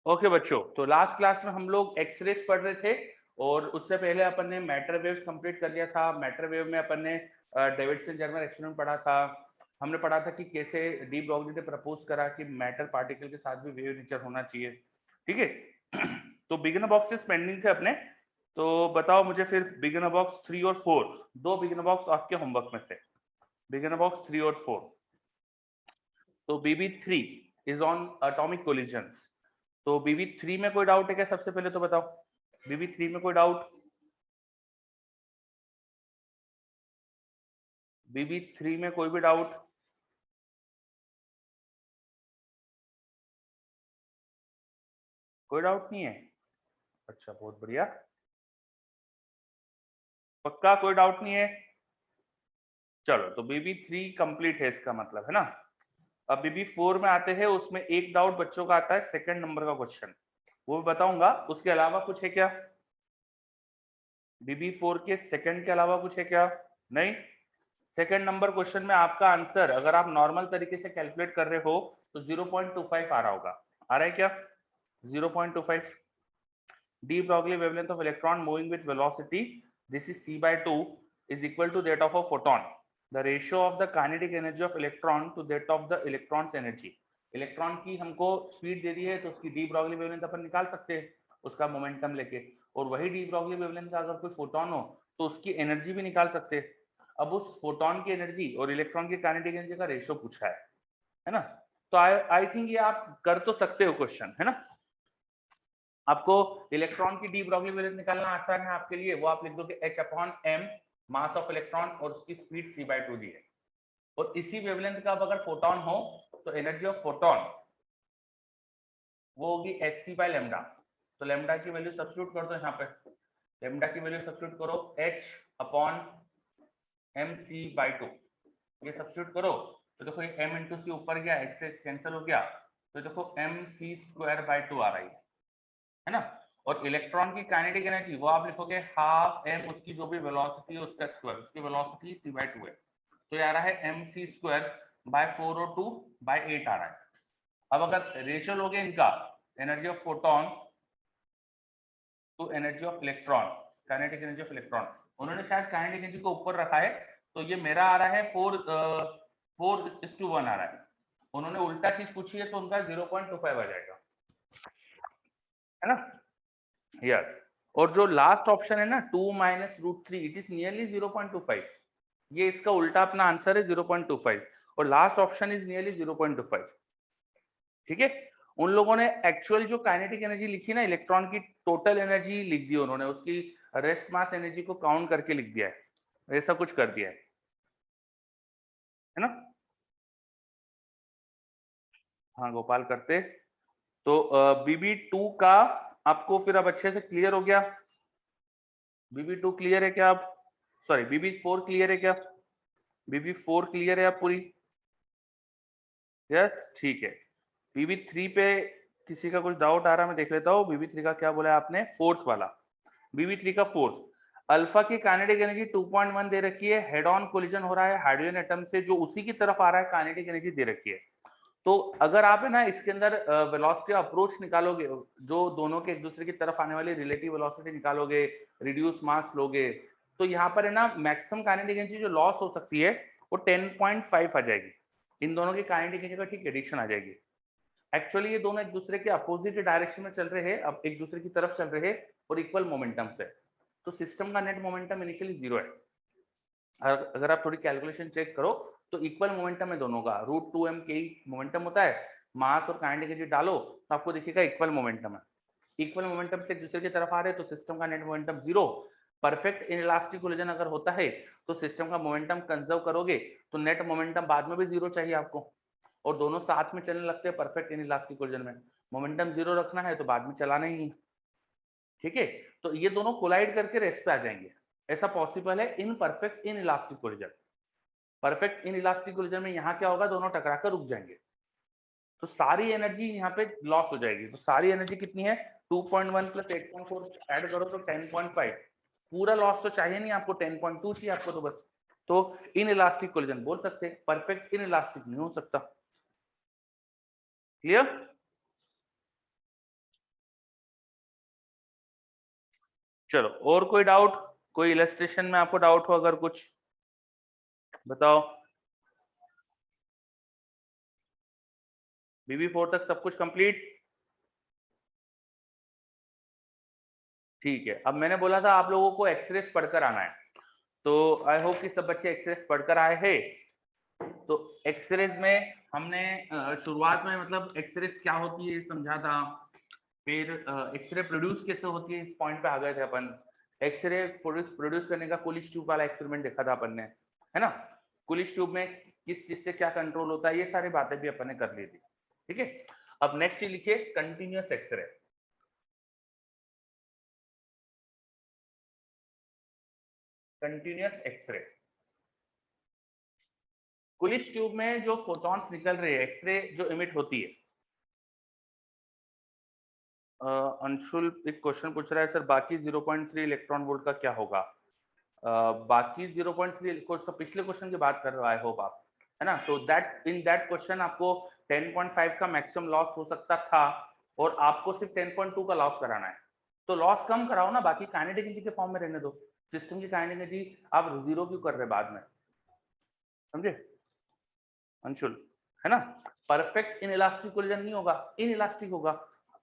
Okay बच्चों, तो last class में हम लोग एक्सरेज पढ़ रहे थे और उससे पहले अपन ने मैटर वेव्स कंप्लीट कर लिया था। मैटर वेव में अपन ने डेविडसन जर्मर एक्सपेरिमेंट पढ़ा था। हमने पढ़ा था कि कैसे डी ब्रॉगली ने प्रपोज करा कि मैटर पार्टिकल के साथ भी वेव नेचर होना चाहिए। ठीक है। तो बिगिनर बॉक्सेस पेंडिंग थे अपने, तो बताओ मुझे फिर बिगिनर बॉक्स 3 और 4, दो बिगिनर बॉक्स आपके होमवर्क में से, बिगिनर बॉक्स 3 और 4। तो BB3 is on atomic collisions. तो BB3 में कोई डाउट है क्या? सबसे पहले तो बताओ, BB3 में कोई डाउट? BB3 में कोई भी डाउट? कोई डाउट नहीं है? अच्छा, बहुत बढ़िया। पक्का कोई डाउट नहीं है? चलो, तो BB3 कंप्लीट है इसका मतलब, है ना। अब BB4 में आते हैं, उसमें एक डाउट बच्चों का आता है, सेकंड नंबर का क्वेश्चन, वो भी बताऊंगा। उसके अलावा कुछ है क्या? BB4 के सेकंड के अलावा कुछ है क्या? नहीं। सेकंड नंबर क्वेश्चन में आपका आंसर अगर आप नॉर्मल तरीके से कैलकुलेट कर रहे हो तो 0.25 आ रहा होगा। आ रहा है क्या? 0.25। De Broglie wavelength of electron moving with velocity, this is c/2 is equal to that of a photon. The ratio of the kinetic energy of electron to that of the electron's energy. Electron की हमको speed दे दी है तो उसकी de Broglie wavelength अपन निकाल सकते हैं उसका momentum लेके, और वही डी ब्रॉगली वेवलेंथ का अगर कोई फोटोन हो तो उसकी एनर्जी भी निकाल सकते हैं। अब उस फोटोन की एनर्जी और इलेक्ट्रॉन की काइनेटिक एनर्जी का रेशियो पूछा है ना। तो आई थिंक ये आप कर तो सकते हो क्वेश्चन, है ना। आपको इलेक्ट्रॉन की डी ब्रॉगली वेवलेंथ निकालना आसान है आपके लिए, वो आप लिख दोगे H/m, मास ऑफ इलेक्ट्रॉन और उसकी स्पीड c/2 दी है। और इसी वेवलेंथ का अब अगर फोटोन हो तो एनर्जी ऑफ फोटोन वो होगी hc/λ। तो लैम्डा की वैल्यू सब्स्टिट्यूट कर दो यहाँ पे, लैम्डा की वैल्यू सब्स्टिट्यूट करो H/mc/2, ये सब्स्टिट्यूट करो तो देखो ये m इंटू सी ऊपर गया, x से कैंसिल हो गया, तो देखो mc²/2 आ रही है ना। और इलेक्ट्रॉन की काइनेटिक एनर्जी वो आप लिखोगे हाफ m, उसकी जो भी वेलोसिटी है उसका स्क्वायर, उसकी वेलोसिटी c/2 है, तो ये आ रहा है mc²/402/8 आ रहा है। अब अगर रेशियो लोगे इनका, energy of photon to energy of electron, kinetic energy of electron, उन्होंने शायद काइनेटिक एनर्जी को ऊपर रखा है, तो ये मेरा आ रहा है 4:1 आ रहा है। उन्होंने उल्टा चीज पूछी है तो उनका 0.25 आ जाएगा, है ना। यस। और जो लास्ट ऑप्शन है ना 2 - √3, इट इज नियरली 0.25, ये इसका उल्टा अपना आंसर है 0.25, और लास्ट ऑप्शन इज नियरली 0.25। ठीक है। उन लोगों ने एक्चुअल जो काइनेटिक एनर्जी लिखी ना, इलेक्ट्रॉन की टोटल एनर्जी लिख दी उन्होंने, उसकी रेस्ट मास एनर्जी को काउंट करके लिख दिया है, ऐसा कुछ कर दिया है ना। हाँ गोपाल करते। तो BB2 का आपको फिर अब अच्छे से क्लियर हो गया? BB2 क्लियर है क्या? आप सॉरी BB4 क्लियर है क्या? BB4 क्लियर है आप पूरी? यस, ठीक है। BB3 पे किसी का कुछ डाउट आ रहा है? मैं देख लेता हूँ BB3 का क्या बोला आपने, फोर्थ वाला। BB3 का फोर्थ, अल्फा की काइनेटिक एनर्जी 2.1 दे रखी है, हेड ऑन कोलिजन हो रहा है हाइड्रोजन एटम से जो उसी की तरफ आ रहा है, काइनेटिक एनर्जी दे रखी है। तो अगर आप है ना इसके अंदर वेलोसिटी अप्रोच निकालोगे, जो दोनों के एक दूसरे की तरफ आने वाली रिलेटिव वेलोसिटी निकालोगे, रिड्यूस मास लोगे, तो यहाँ पर है ना मैक्सिमम काइनेटिक एनर्जी जो लॉस हो सकती है वो 10.5 आ जाएगी। इन दोनों की काइनेटिक एनर्जी का ठीक एडिशन आ जाएगी। एक्चुअली ये दोनों एक दूसरे के अपोजिट डायरेक्शन में चल रहे हैं, अब एक दूसरे की तरफ चल रहे हैं और इक्वल मोमेंटम से, तो सिस्टम का नेट मोमेंटम इनिशियली 0 है। अगर आप थोड़ी कैलकुलेशन चेक करो तो इक्वल मोमेंटम है दोनों का, √2m के मोमेंटम होता है, मास और काइनेटिक एनर्जी डालो तो आपको दिखेगा इक्वल मोमेंटम है। इक्वल मोमेंटम से एक दूसरे की तरफ आ रहे हैं तो सिस्टम का net momentum 0। Perfect inelastic collision अगर होता है तो सिस्टम का मोमेंटम कंजर्व करोगे तो नेट मोमेंटम बाद में भी 0 चाहिए आपको, और दोनों साथ में चलने लगते हैं परफेक्ट इनइलास्टिक कोलिजन में, मोमेंटम 0 रखना है तो बाद में चलाना ही है। ठीक है। तो ये दोनों कोलाइड करके रेस्ट पे आ जाएंगे, ऐसा पॉसिबल है in perfect inelastic collision. Perfect inelastic collision में यहाँ क्या होगा, दोनों टकराकर रुक जाएंगे, तो सारी एनर्जी यहाँ पे लॉस हो जाएगी। तो सारी एनर्जी कितनी है, 2.1 + 8.4 ऐड करो तो 10.5, पूरा लॉस तो चाहिए नहीं आपको, 10.2 चाहिए आपको तो बस। तो इन इलास्टिक कोलिजन बोल सकते हैं, परफेक्ट इन इलास्टिक नहीं हो सकता। क्लियर? चलो, और कोई डाउट? कोई इलस्ट्रेशन में आपको डाउट हो अगर कुछ बताओ। BB4 तक सब कुछ कंप्लीट? ठीक है, अब मैंने बोला था आप लोगों को एक्सरेस पढ़कर आना है, तो आई होप कि सब बच्चे एक्सरेस पढ़कर आए हैं। तो एक्सरेस में हमने शुरुआत में मतलब एक्सरेस क्या होती है समझा था, फिर एक्सरे प्रोड्यूस कैसे होती है इस पॉइंट पे आ गए थे अपन। एक्सरे प्रोड्यूस करने का कुलिश ट्यूब वाला एक्सपेरिमेंट देखा था अपन ने, है ना। कुलिश ट्यूब में किस चीज से क्या कंट्रोल होता है, ये सारी बातें भी अपन ने कर ली थी। ठीक है, अब नेक्स्ट लिखिए continuous X-ray. Continuous X-ray, Coolidge tube में जो फोटॉन्स निकल रहे हैं, एक्सरे जो इमिट होती है। अंशुल एक क्वेश्चन पूछ रहा है सर, बाकी 0.3 इलेक्ट्रॉन वोल्ट का क्या होगा? बाकी 0.3 तो पिछले क्वेश्चन की बात कर रहे हो आई होप आप, है ना। तो दैट इन दैट क्वेश्चन आपको 10.5 का मैक्सिमम लॉस हो सकता था और आपको सिर्फ 10.2 का लॉस कराना है। तो लॉस कम कराओ ना, बाकी काइनेटिक एनर्जी के फॉर्म में रहने दो। सिस्टम की काइनेटिक एनर्जी आप जीरो क्यों कर रहे बाद में, समझे अंशुल, है ना। परफेक्ट इन इलास्टिक कोलिजन नहीं होगा, इन इलास्टिक होगा।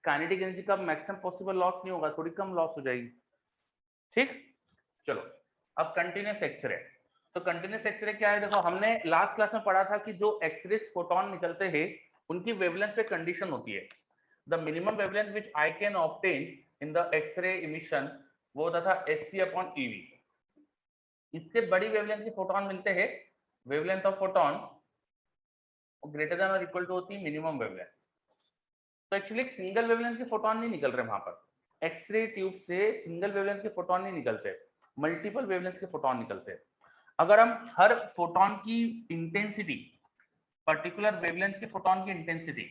काइनेटिक एनर्जी का मैक्सिमम पॉसिबल लॉस नहीं होगा, थोड़ी कम लॉस हो जाएगी। ठीक, चलो अब कंटिन्यूअस एक्सरे। तो कंटिन्यूअस एक्सरे क्या है, देखो हमने लास्ट क्लास में पढ़ा था कि जो एक्सरे फोटोन निकलते हैं उनकी वेवलेंथ पे कंडीशन होती है। The minimum wavelength which I can obtain in the X-ray emission वो होता था SC/EV। इससे बड़ी वेवलेंथ के फोटोन मिलते हैं, wavelength of photon greater than और इक्वल टू होती है मिनिमम वेवलेंथ। तो एक्चुअली सिंगल वेवलेंथ के फोटोन नहीं निकल रहे वहां पर, एक्सरे ट्यूब से सिंगल वेवलेंथ के फोटोन नहीं निकलते, मल्टीपल वेवलेंथ के फोटोन निकलते हैं। अगर हम हर फोटोन की इंटेंसिटी, पर्टिकुलर वेवलेंथ के फोटोन की इंटेंसिटी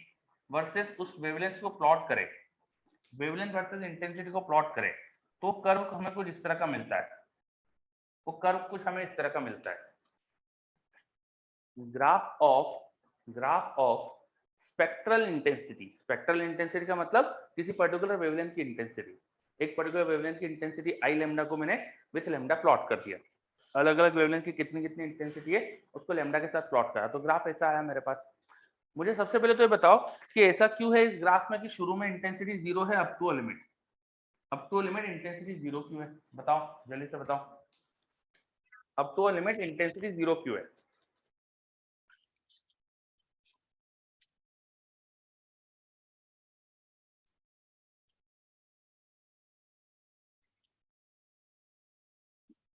वर्सेस उस वेवलेंथ को प्लॉट करें, वेवलेंथ वर्सेस इंटेंसिटी को प्लॉट करें, तो कर्व हमें कुछ इस तरह का मिलता है। वो कर्व कुछ हमें इस तरह का मिलता है, graph of spectral intensity. Spectral intensity का मतलब किसी पर्टिकुलर वेवलेंथ की इंटेंसिटी, एक पर्टिकुलर वेवलेंथ की इंटेंसिटी आई लैम्डा को मैंने विथ लैम्डा प्लॉट कर दिया। अलग अलग वेवलेंथ की कितनी कितनी इंटेंसिटी है उसको लैम्डा के साथ प्लॉट करा, तो ग्राफ ऐसा आया मेरे पास। मुझे सबसे पहले तो ये बताओ कि ऐसा क्यों है इस ग्राफ में कि शुरू में इंटेंसिटी जीरो है, up to limit intensity zero क्यों है, बताओ जल्दी से बताओ। Up to limit intensity zero क्यों है?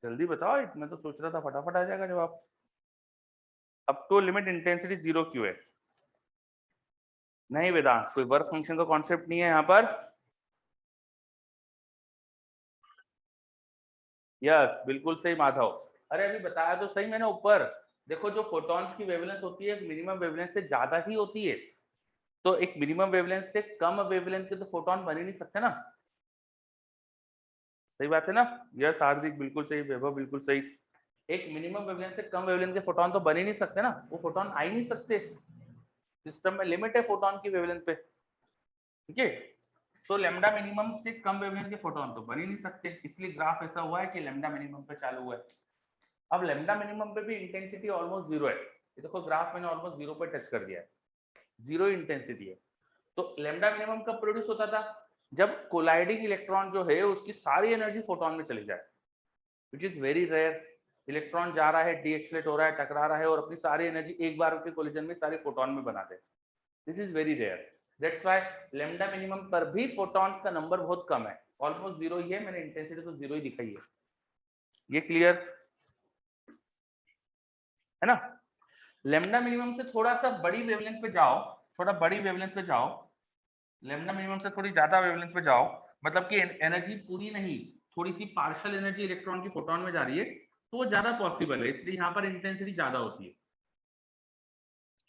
जल्दी बताओ, मैं तो सोच रहा था फटाफट आ जाएगा जवाब। Up to limit intensity zero क्यों है? नहीं वेदांत, कोई वर्क फंक्शन का कॉन्सेप्ट नहीं है यहाँ पर। यस बिल्कुल सही माधव, अरे अभी बताया तो सही मैंने ऊपर। देखो जो फोटॉन्स की वेवलेंथ होती है मिनिमम वेवलेंथ से ज्यादा ही होती है, तो एक मिनिमम वेवलेंथ से कम वेवलेंथ के तो फोटोन बन ही नहीं सकते ना। सही बात है ना। यस हार्दिक बिल्कुल सही, वैभव बिल्कुल सही। एक मिनिमम वेवलेंथ से कम वेवलेंथ के फोटोन तो बन ही नहीं सकते ना, वो फोटोन आ ही नहीं सकते। सिस्टम में लिमिट है फोटोन की वेवलेंथ पे। ठीक है, तो लेमडा मिनिमम से कम वेवलेंथ के फोटोन तो बन ही नहीं सकते, इसलिए ग्राफ ऐसा हुआ है कि लेमडा मिनिमम पे चालू हुआ है। अब लेमडा मिनिमम पे भी इंटेंसिटी ऑलमोस्ट जीरो है, ये देखो ग्राफ मैंने ऑलमोस्ट जीरो पे टच कर दिया है, जीरो इंटेंसिटी है। तो लेमडा मिनिमम कब प्रोड्यूस होता था, जब कोलाइडिंग इलेक्ट्रॉन जो है उसकी सारी एनर्जी फोटोन में चली जाए, which is very rare. Electron जा रहा है, डीएक्सलेट हो रहा है, टकरा रहा है और अपनी सारी एनर्जी एक बार के कोलिजन में सारे फोटोन में बना दे, this is very rare. That's why lambda minimum पर भी फोटॉन्स का नंबर बहुत कम है, ऑलमोस्ट जीरो ही है, मैंने इंटेंसिटी तो जीरो ही दिखाई है। ये क्लियर है ना। लेमडा मिनिमम से थोड़ा सा बड़ी वेवलेंथ पे जाओ, थोड़ा बड़ी वेवलेंथ पे जाओ, लेमडा मिनिमम से थोड़ी ज्यादा वेवलेंथ पे जाओ, मतलब कि एनर्जी पूरी नहीं, थोड़ी सी पार्शियल एनर्जी इलेक्ट्रॉन की फोटोन में जा रही है, तो वो ज्यादा पॉसिबल है, इसलिए यहाँ पर इंटेंसिटी ज्यादा होती है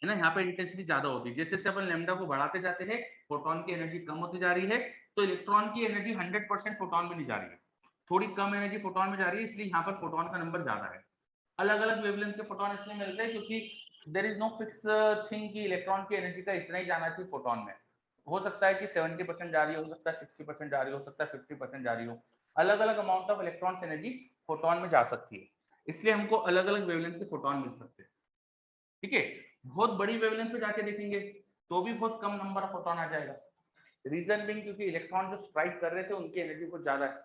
ना। यहाँ पे इंटेंसिटी ज्यादा होती है, जैसे जैसे अपन लेमडा को बढ़ाते जाते हैं फोटोन की एनर्जी कम होती जा रही है, तो इलेक्ट्रॉन की एनर्जी 100% फोटोन में नहीं जा रही है, थोड़ी कम एनर्जी फोटोन में जा रही है, इसलिए यहाँ पर फोटोन का नंबर ज्यादा है। अलग अलग वेवलेंथ के फोटोन इसलिए मिलते हैं क्योंकि there is no fix thing कि इलेक्ट्रॉन की एनर्जी का इतना ही जाना चाहिए फोटोन में। हो सकता है कि 70% जा रही हो सकता है 60% जा रही हो सकता है 50% जा रही हो, अलग अलग amount of electrons energy photon में जा सकती है, इसलिए हमको अलग अलग वेवलेंथ के फोटोन मिल सकते हैं। ठीक है, बहुत बड़ी वेवलेंथ पे जाके देखेंगे तो भी बहुत कम नंबर ऑफ फोटोन आ जाएगा। रीजन बिंग क्योंकि इलेक्ट्रॉन जो स्ट्राइक कर रहे थे उनकी एनर्जी बहुत ज्यादा है,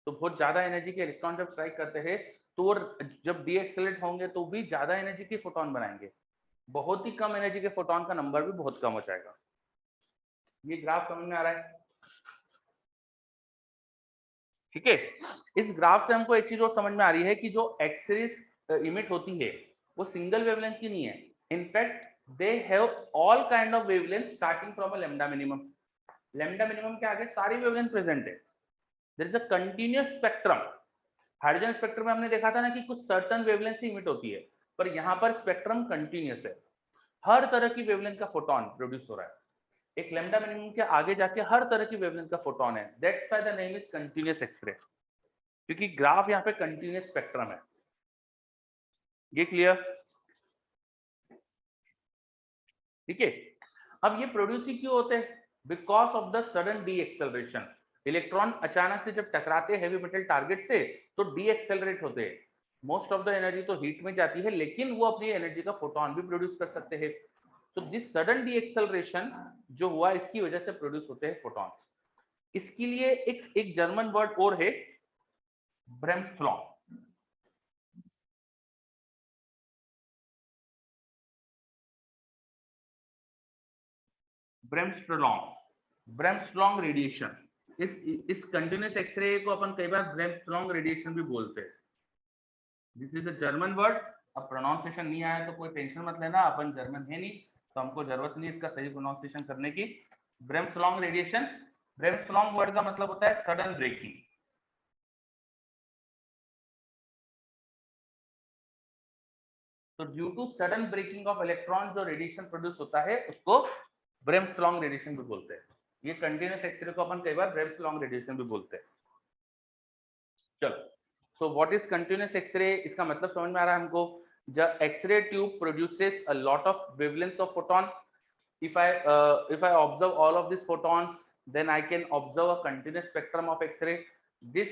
तो बहुत ज्यादा एनर्जी के इलेक्ट्रॉन जब स्ट्राइक करते हैं तो वो जब डी एक्सेलरेट होंगे तो भी ज्यादा एनर्जी के फोटोन बनाएंगे, बहुत ही कम एनर्जी के फोटोन का नंबर भी बहुत कम हो जाएगा। ये ग्राफ समझ में आ रहा है? ठीक है, इस ग्राफ से हमको एक चीज और समझ में आ रही है कि जो एक्सरेज इमिट होती है वो सिंगल वेवलेंथ की नहीं है, in fact they have all kind of wavelength starting from a lambda minimum. Lambda minimum के आगे सारी वेवलेंथ प्रेजेंट है। There is a continuous spectrum. Hydrogen spectrum में हमने देखा था ना कि कुछ सर्टेन वेवलेंथ से इमिट होती है, पर यहाँ पर स्पेक्ट्रम कंटिन्यूअस है, हर तरह की वेवलेंथ का फोटोन प्रोड्यूस हो रहा है। एक लैम्डा मिनिमम के आगे जाके हर तरह की वेवलेंथ का फोटोन है, that's why the name is continuous X-ray, क्योंकि ग्राफ यहाँ पे कंटीन्यूअस स्पेक्ट्रम है। ये क्लियर? ठीक है, अब ये प्रोड्यूस ही क्यों होते हैं? Because of the sudden D acceleration. Electron अचानक से जब टकराते हैं हैवी मेटल टारगेट से तो डी एक्सेलरेट होते हैं। मोस्ट ऑफ द एनर्जी तो हीट में जाती है, लेकिन वो अपनी एनर्जी का फोटोन भी प्रोड्यूस कर सकते हैं। तो दिस सडन डी एक्सेलरेशन जो हुआ इसकी वजह से प्रोड्यूस होते हैं फोटॉन। इसके लिए एक जर्मन वर्ड और है, ब्रेमस्ट्रॉम। ब्रेमस्ट्रॉन्ग रेडिएशन। इस कंटिन्यूस एक्सरे को अपन कई बार ब्रेमस्ट्रॉन्ग रेडिएशन भी बोलते हैं। This is a German word. अब प्रोनाउंसिएशन नहीं आया तो कोई टेंशन मत लेना, अपन जर्मन है नहीं तो हमको जरूरत नहीं इसका सही प्रोनाउंसिएशन करने की। ब्रेमस्ट्रॉन्ग रेडिएशन, ब्रेमस्ट्रॉन्ग वर्ड का मतलब होता है सडन ब्रेकिंग। तो due to sudden breaking of electron जो रेडिएशन प्रोड्यूस होता है उसको ब्रेमस्ट्रॉन्ग रेडिएशन भी बोलते हैं। ये कंटिन्यूस एक्सरे को अपन कई बार ब्रेमस्ट्रॉन्ग रेडिएशन भी बोलते हैं। चलो, so what is continuous X-ray? इसका मतलब समझ में आ रहा है हमको। The X-ray tube produces a lot of wavelengths of photon. if I observe all of these photons, then I can observe a continuous spectrum of X-ray. This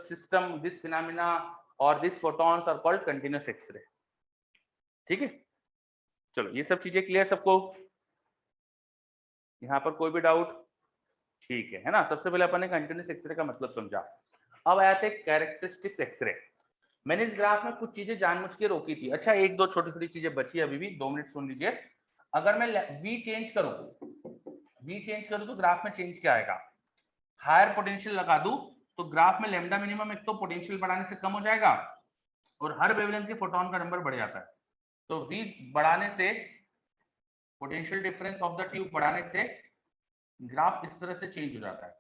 system, this phenomena or these photons are called continuous X-ray. ठीक है, चलो ये सब चीजें clear सबको? यहाँ पर कोई भी डाउट? ठीक है ना? सबसे पहले अपन ने कंटिन्यूस एक्सरे का मतलब समझा। अब आते हैं कैरेक्टरिस्टिक्स एक्सरे। मैंने इस ग्राफ में कुछ चीजें जानबूझ के रोकी थी। अच्छा, एक दो छोटी छोटी चीजें बची अभी भी, 2 मिनट सुन लीजिए। अगर मैं वी चेंज करूं तो ग्राफ में चेंज क्या आएगा? हायर पोटेंशियल लगा दूं तो ग्राफ में लैम्डा मिनिमम एक तो पोटेंशियल बढ़ाने से कम हो जाएगा और हर वेवलेंथ के फोटोन का नंबर बढ़ जाता है। तो वी बढ़ाने से, potential difference of the tube बढ़ाने से ग्राफ इस तरह से चेंज हो जाता है।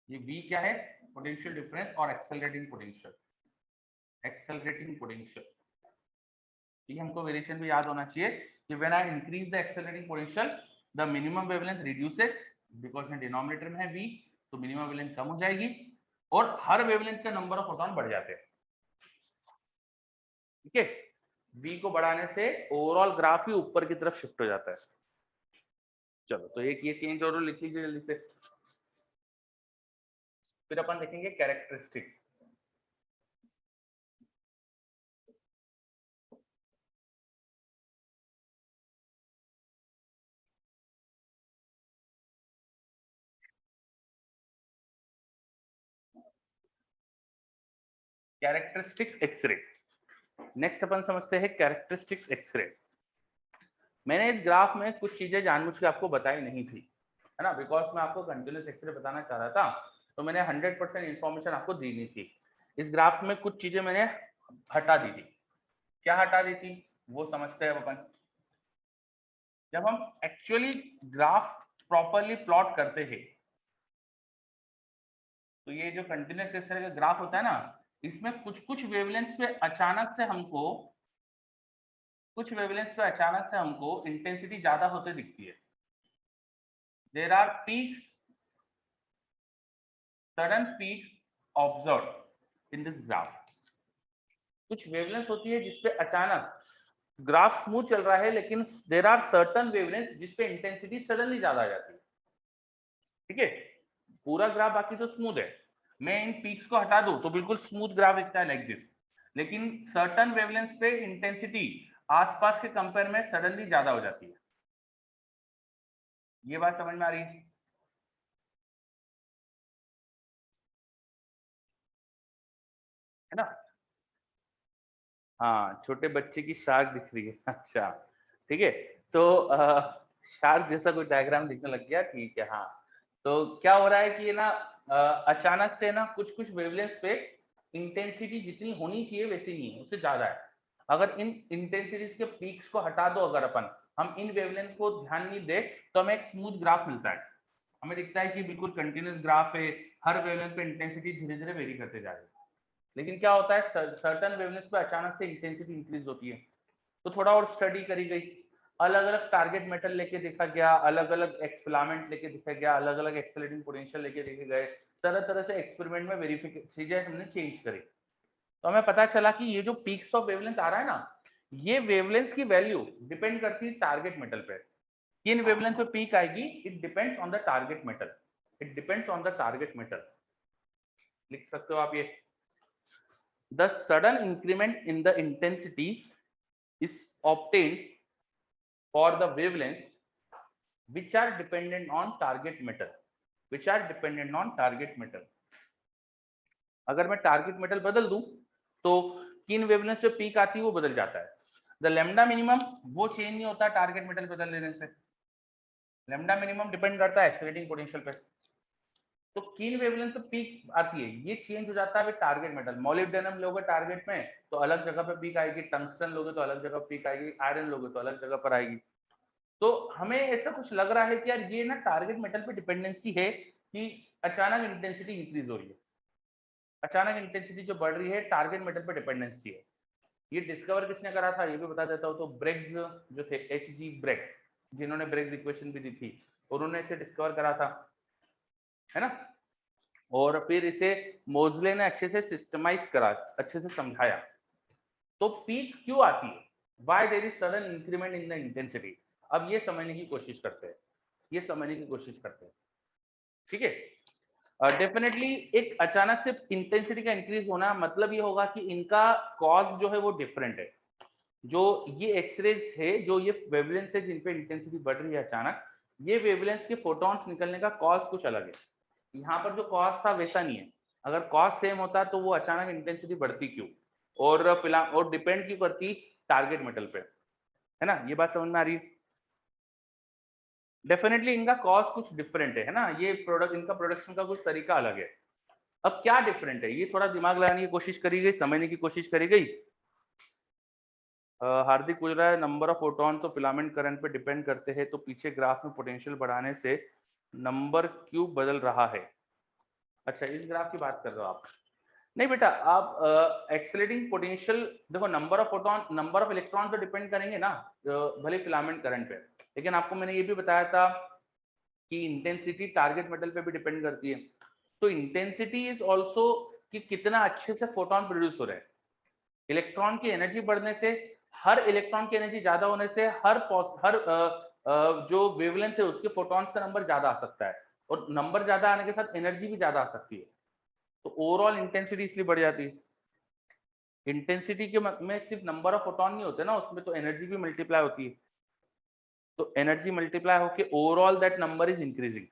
ये वी क्या है? पोटेंशियल डिफरेंस और एक्सेलरेटिंग पोटेंशियल। ये हमको वेरिएशन भी याद होना चाहिए कि when I increase the accelerating potential the minimum wavelength reduces, because में डिनोमिनेटर में है वी, तो मिनिमम वेवलेंथ कम हो जाएगी और हर वेवलेंथ का नंबर ऑफ फोटोन बढ़ जाते हैं। ठीक है, वी को बढ़ाने से ओवरऑल ग्राफ ही ऊपर की तरफ शिफ्ट हो जाता है। चलो, तो एक ये चेंज और लिख लीजिए जल्दी से। फिर अपन देखेंगे कैरेक्टरिस्टिक्स। Characteristics X-ray. नेक्स्ट अपन समझते हैं कैरेक्टरिस्टिक्स एक्सरे। मैंने इस ग्राफ में कुछ चीजें जानबूझ के आपको बताई नहीं थी, है ना, बिकॉज मैं आपको कंटिन्यूस एक्सरे बताना चाह रहा था, तो मैंने 100% इंफॉर्मेशन आपको दी नहीं थी। इस ग्राफ में कुछ चीजें मैंने हटा दी थी। क्या हटा दी थी वो समझते हैं अपन। जब हम एक्चुअली ग्राफ प्रॉपरली प्लॉट करते हैं तो ये जो कंटिन्यूस एक्सरे का ग्राफ होता है ना, इसमें कुछ कुछ वेवलेंथ पे अचानक से हमको इंटेंसिटी ज्यादा होते दिखती है। There are peaks, sudden peaks observed in this graph. कुछ वेवलेंथ होती है जिसपे अचानक ग्राफ स्मूथ चल रहा है, लेकिन देयर आर सर्टेन वेवलेंथ जिसपे इंटेंसिटी सडनली ज्यादा आ जाती है। ठीक है, पूरा ग्राफ बाकी तो स्मूथ है, मैं इन पीक्स को हटा दूं तो बिल्कुल स्मूथ ग्राफ दिखता है लाइक दिस, लेकिन सर्टन वेवलेंथ पे इंटेंसिटी आसपास के कंपेयर में सडनली ज्यादा हो जाती है। ये बात समझ में आ रही है? है ना? हाँ, छोटे बच्चे की शार्क दिख रही है। अच्छा, ठीक है। तो शार्क जैसा कोई डायग्राम दिखने लग गया, ठीक है। हाँ, तो क्या हो रहा है कि ये ना अचानक से ना कुछ कुछ वेवलेंथ पे इंटेंसिटी जितनी होनी चाहिए वैसी नहीं है, उससे ज्यादा है। अगर इन इंटेंसिटीज के पीक्स को हटा दो, अगर अपन हम इन वेवलेंथ को ध्यान नहीं दे तो हमें एक स्मूथ ग्राफ मिलता है। हमें दिखता है कि बिल्कुल कंटिन्यूस ग्राफ है, हर वेवलेंथ पे इंटेंसिटी धीरे धीरे वेरी करते जा रही है। लेकिन क्या होता है, सर्टन वेवलेंथ पे अचानक से इंटेंसिटी इंक्रीज होती है। तो थोड़ा और स्टडी करी गई, अलग अलग टारगेट मेटल लेके देखा गया, अलग अलग एक्सपेरिमेंट लेके देखा गया, अलग अलग एक्सेलरेटिंग पोटेंशियल लेके देखे गए, तरह तरह से एक्सपेरिमेंट में वेरिफिकेशन चीजें हमने चेंज करी। तो हमें पता चला कि ये जो पीक्स ऑफ वेवलेंथ आ रहा है ना, ये वेवलेंथ की वैल्यू डिपेंड करती है टारगेट मेटल पे। किन वेवलेंथ पे पीक आएगी, it depends on the target metal. It depends on the target metal. लिख सकते हो आप ये, the sudden increment in the intensity is obtained for the wavelengths which are dependent on target metal, which are dependent on target metal। अगर मैं target metal बदल दूं तो किन वेवलेंथ पे पीक आती है वो बदल जाता है। द लैम्डा मिनिमम वो चेंज नहीं होता टारगेट मेटल बदल देने से। लैम्डा मिनिमम डिपेंड करता है एक्सीलरेटिंग पोटेंशियल पे। तो किन वेवलेंथ पे पीक आती है ये चेंज हो जाता है टारगेट मेटल। मॉलिब्डेनम लोगे टारगेट में तो अलग जगह पे पीक आएगी, टंगस्टन लोगे तो अलग जगह पीक आएगी, आयरन लोगे तो अलग जगह पर आएगी। तो हमें ऐसा कुछ लग रहा है कि यार ये ना टारगेट मेटल पे डिपेंडेंसी है कि अचानक इंटेंसिटी इंक्रीज हो रही है, अचानक इंटेंसिटी जो बढ़ रही है टारगेट मेटल पे डिपेंडेंसी है। ये डिस्कवर किसने करा था ये भी बता देता हूँ। तो ब्रेग्स जो थे, H.G. ब्रेग्स, जिन्होंने ब्रेग्स इक्वेशन भी दी थी, उन्होंने इसे डिस्कवर करा था, है ना। और फिर इसे मोजले ने अच्छे से सिस्टमाइज करा, अच्छे से समझाया। तो पीक क्यों आती है, why there is sudden increment in the intensity, अब ये समझने की कोशिश करते हैं, ये समझने की कोशिश करते हैं, ठीक है। डेफिनेटली एक अचानक से इंटेंसिटी का इंक्रीज होना मतलब ये होगा कि इनका कॉज जो है वो डिफरेंट है। जो ये एक्सरेज है, जो ये वेवलेंथ है जिन पे इंटेंसिटी बढ़ रही है अचानक, ये वेवलेंथ के फोटॉन्स निकलने का कॉज कुछ अलग है। यहाँ पर जो कॉज था वैसा नहीं है। अगर कॉज सेम होता तो वो अचानक इंटेंसिटी बढ़ती क्यों, और फिलहाल और डिपेंड क्यों करती टारगेट मेटल पे, है ना। ये बात समझ में आ रही है? डेफिनेटली इनका कॉस्ट कुछ डिफरेंट है ना, ये प्रोडक्ट इनका प्रोडक्शन का कुछ तरीका अलग है। अब क्या डिफरेंट है ये थोड़ा दिमाग लगाने की कोशिश करी गई, समझने की कोशिश करी गई। हार्दिक पूछ रहा है नंबर ऑफ फोटॉन तो फिलामेंट करंट पे डिपेंड करते हैं, तो पीछे ग्राफ में पोटेंशियल बढ़ाने से नंबर क्यों बदल रहा है। अच्छा, इस ग्राफ की बात कर रहे हो आप? नहीं बेटा, आप एक्सेलरेटिंग पोटेंशियल देखो, number of photon, number of electron तो डिपेंड करेंगे ना भले फिलामेंट करंट पे, लेकिन आपको मैंने ये भी बताया था कि इंटेंसिटी टारगेट मेटल पे भी डिपेंड करती है। तो इंटेंसिटी इज ऑल्सो कि कितना अच्छे से फोटोन प्रोड्यूस हो रहे हैं। इलेक्ट्रॉन की एनर्जी बढ़ने से, हर इलेक्ट्रॉन की एनर्जी ज्यादा होने से जो वेवलेंथ है उसके फोटॉन्स का नंबर ज्यादा आ सकता है, और नंबर ज्यादा आने के साथ एनर्जी भी ज्यादा आ सकती है। तो ओवरऑल इंटेंसिटी इसलिए बढ़ जाती है। इंटेंसिटी के में सिर्फ नंबर ऑफ फोटोन नहीं होते ना, उसमें तो एनर्जी भी मल्टीप्लाई होती है। तो एनर्जी मल्टीप्लाई होके overall that number is increasing,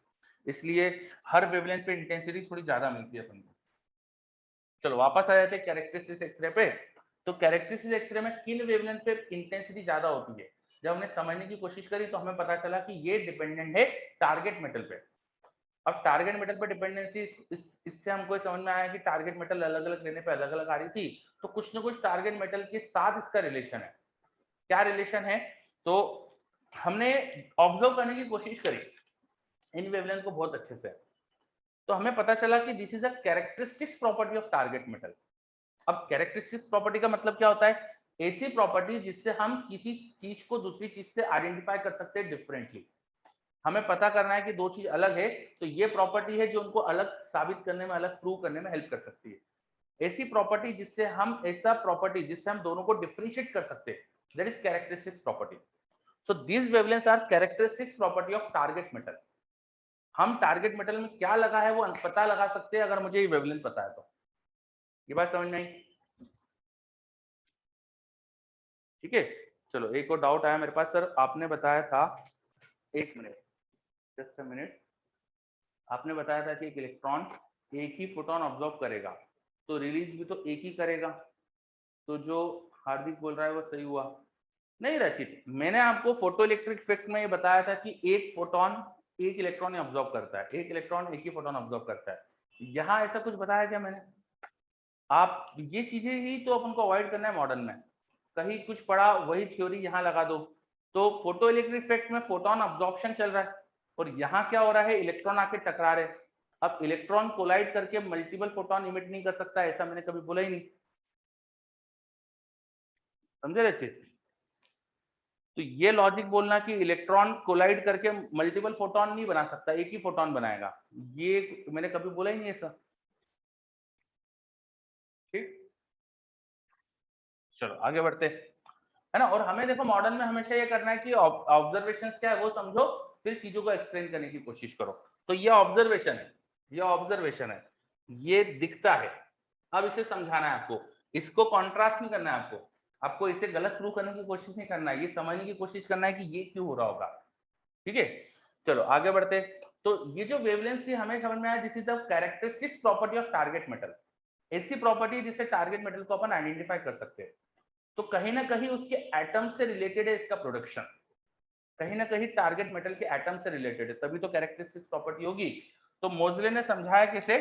इसलिए हर वेवलेंथ पे इंटेंसिटी थोड़ी ज्यादा मिलती है अपन को। चलो वापस आ जाते हैं कैरेक्टरिस्टिक्स एक्सरे पे। तो कैरेक्टरिस्टिक्स एक्सरे में किन वेवलेंथ पे इंटेंसिटी ज्यादा होती है, जब हमने समझने की कोशिश करी तो हमें पता चला कि ये डिपेंडेंट है टारगेट मेटल पे। अब टारगेट मेटल पे डिपेंडेंसी इससे हमको समझ में आया कि टारगेट मेटल अलग अलग लेने पे अलग अलग आ रही थी, तो कुछ ना कुछ टारगेट मेटल के साथ इसका रिलेशन है। क्या रिलेशन है? तो हमने ऑब्जर्व करने की कोशिश करी इन वेवलेंथ को बहुत अच्छे से, तो हमें पता चला कि this is a characteristics property of target metal. अब कैरेक्टरिस्टिक्स प्रॉपर्टी का मतलब क्या होता है? ऐसी प्रॉपर्टी जिससे हम किसी चीज को दूसरी चीज से आइडेंटिफाई कर सकते हैं डिफरेंटली। हमें पता करना है कि दो चीज अलग है, तो ये प्रॉपर्टी है जो उनको अलग साबित करने में, अलग प्रूव करने में हेल्प कर सकती है। ऐसी प्रॉपर्टी जिससे हम, ऐसा प्रॉपर्टी जिससे हम दोनों को डिफरेंशिएट कर सकते हैं, that is characteristics property. So these wavelengths are characteristics property of target metal. हम टारगेट मेटल में क्या लगा है वो पता लगा सकते हैं अगर मुझे ये वेवलेंथ पता है तो। ये बात समझ में आई? ठीक है, चलो एक और डाउट आया मेरे पास सर, आपने बताया था, एक मिनट, जस्ट अ मिनट, आपने बताया था कि एक इलेक्ट्रॉन एक ही फोटोन ऑब्जॉर्व करेगा, तो रिलीज भी तो एक ही करेगा, तो जो हार्दिक बोल रहा है वो सही हुआ? नहीं रचित, मैंने आपको फोटो इलेक्ट्रिक इफेक्ट में ये बताया था कि एक फोटोन एक इलेक्ट्रॉन ही ऑब्जॉर्व करता है, एक इलेक्ट्रॉन एक ही फोटोन ऑब्जॉर्व करता है। यहाँ ऐसा कुछ बताया क्या मैंने? आप ये चीजें ही तो अपन को अवॉइड करना है मॉडर्न में, कहीं कुछ पढ़ा वही थ्योरी यहाँ लगा दो। तो फोटो इलेक्ट्रिक इफेक्ट में फोटोन अब्जॉर्प्शन चल रहा है, और यहाँ क्या हो रहा है, इलेक्ट्रॉन आके टकरा रहे। अब इलेक्ट्रॉन कोलाइड करके मल्टीपल फोटोन इमिट नहीं कर सकता, ऐसा मैंने कभी बोला ही नहीं, समझे रचित? तो ये लॉजिक बोलना कि इलेक्ट्रॉन कोलाइड करके मल्टीपल फोटोन नहीं बना सकता, एक ही फोटोन बनाएगा, ये मैंने कभी बोला ही नहीं ऐसा। ठीक, चलो आगे बढ़ते है ना। और हमें देखो मॉडर्न में हमेशा ये करना है कि ऑब्जर्वेशन क्या है वो समझो, फिर चीजों को एक्सप्लेन करने की कोशिश करो। तो ये ऑब्जर्वेशन है, ये ऑब्जर्वेशन है, ये दिखता है, अब इसे समझाना है आपको, इसको कॉन्ट्रास्ट नहीं करना है आपको, आपको इसे गलत प्रूव करने की कोशिश नहीं करना है, ये समझने की कोशिश करना है कि ये क्यों हो रहा होगा। ठीक है, चलो आगे बढ़ते। तो ये जो वेवलेंथ थी हमें समझ में आया, this is the characteristics property of target metal, ऐसी प्रॉपर्टी जिससे टारगेट मेटल को अपन आइडेंटिफाई कर सकते हैं। तो कहीं ना कहीं उसके एटम से रिलेटेड है इसका प्रोडक्शन, कहीं ना कहीं टारगेट मेटल के एटम से रिलेटेड है, तभी तो कैरेक्टरिस्टिक्स प्रॉपर्टी होगी। तो मोजले ने समझाया कैसे,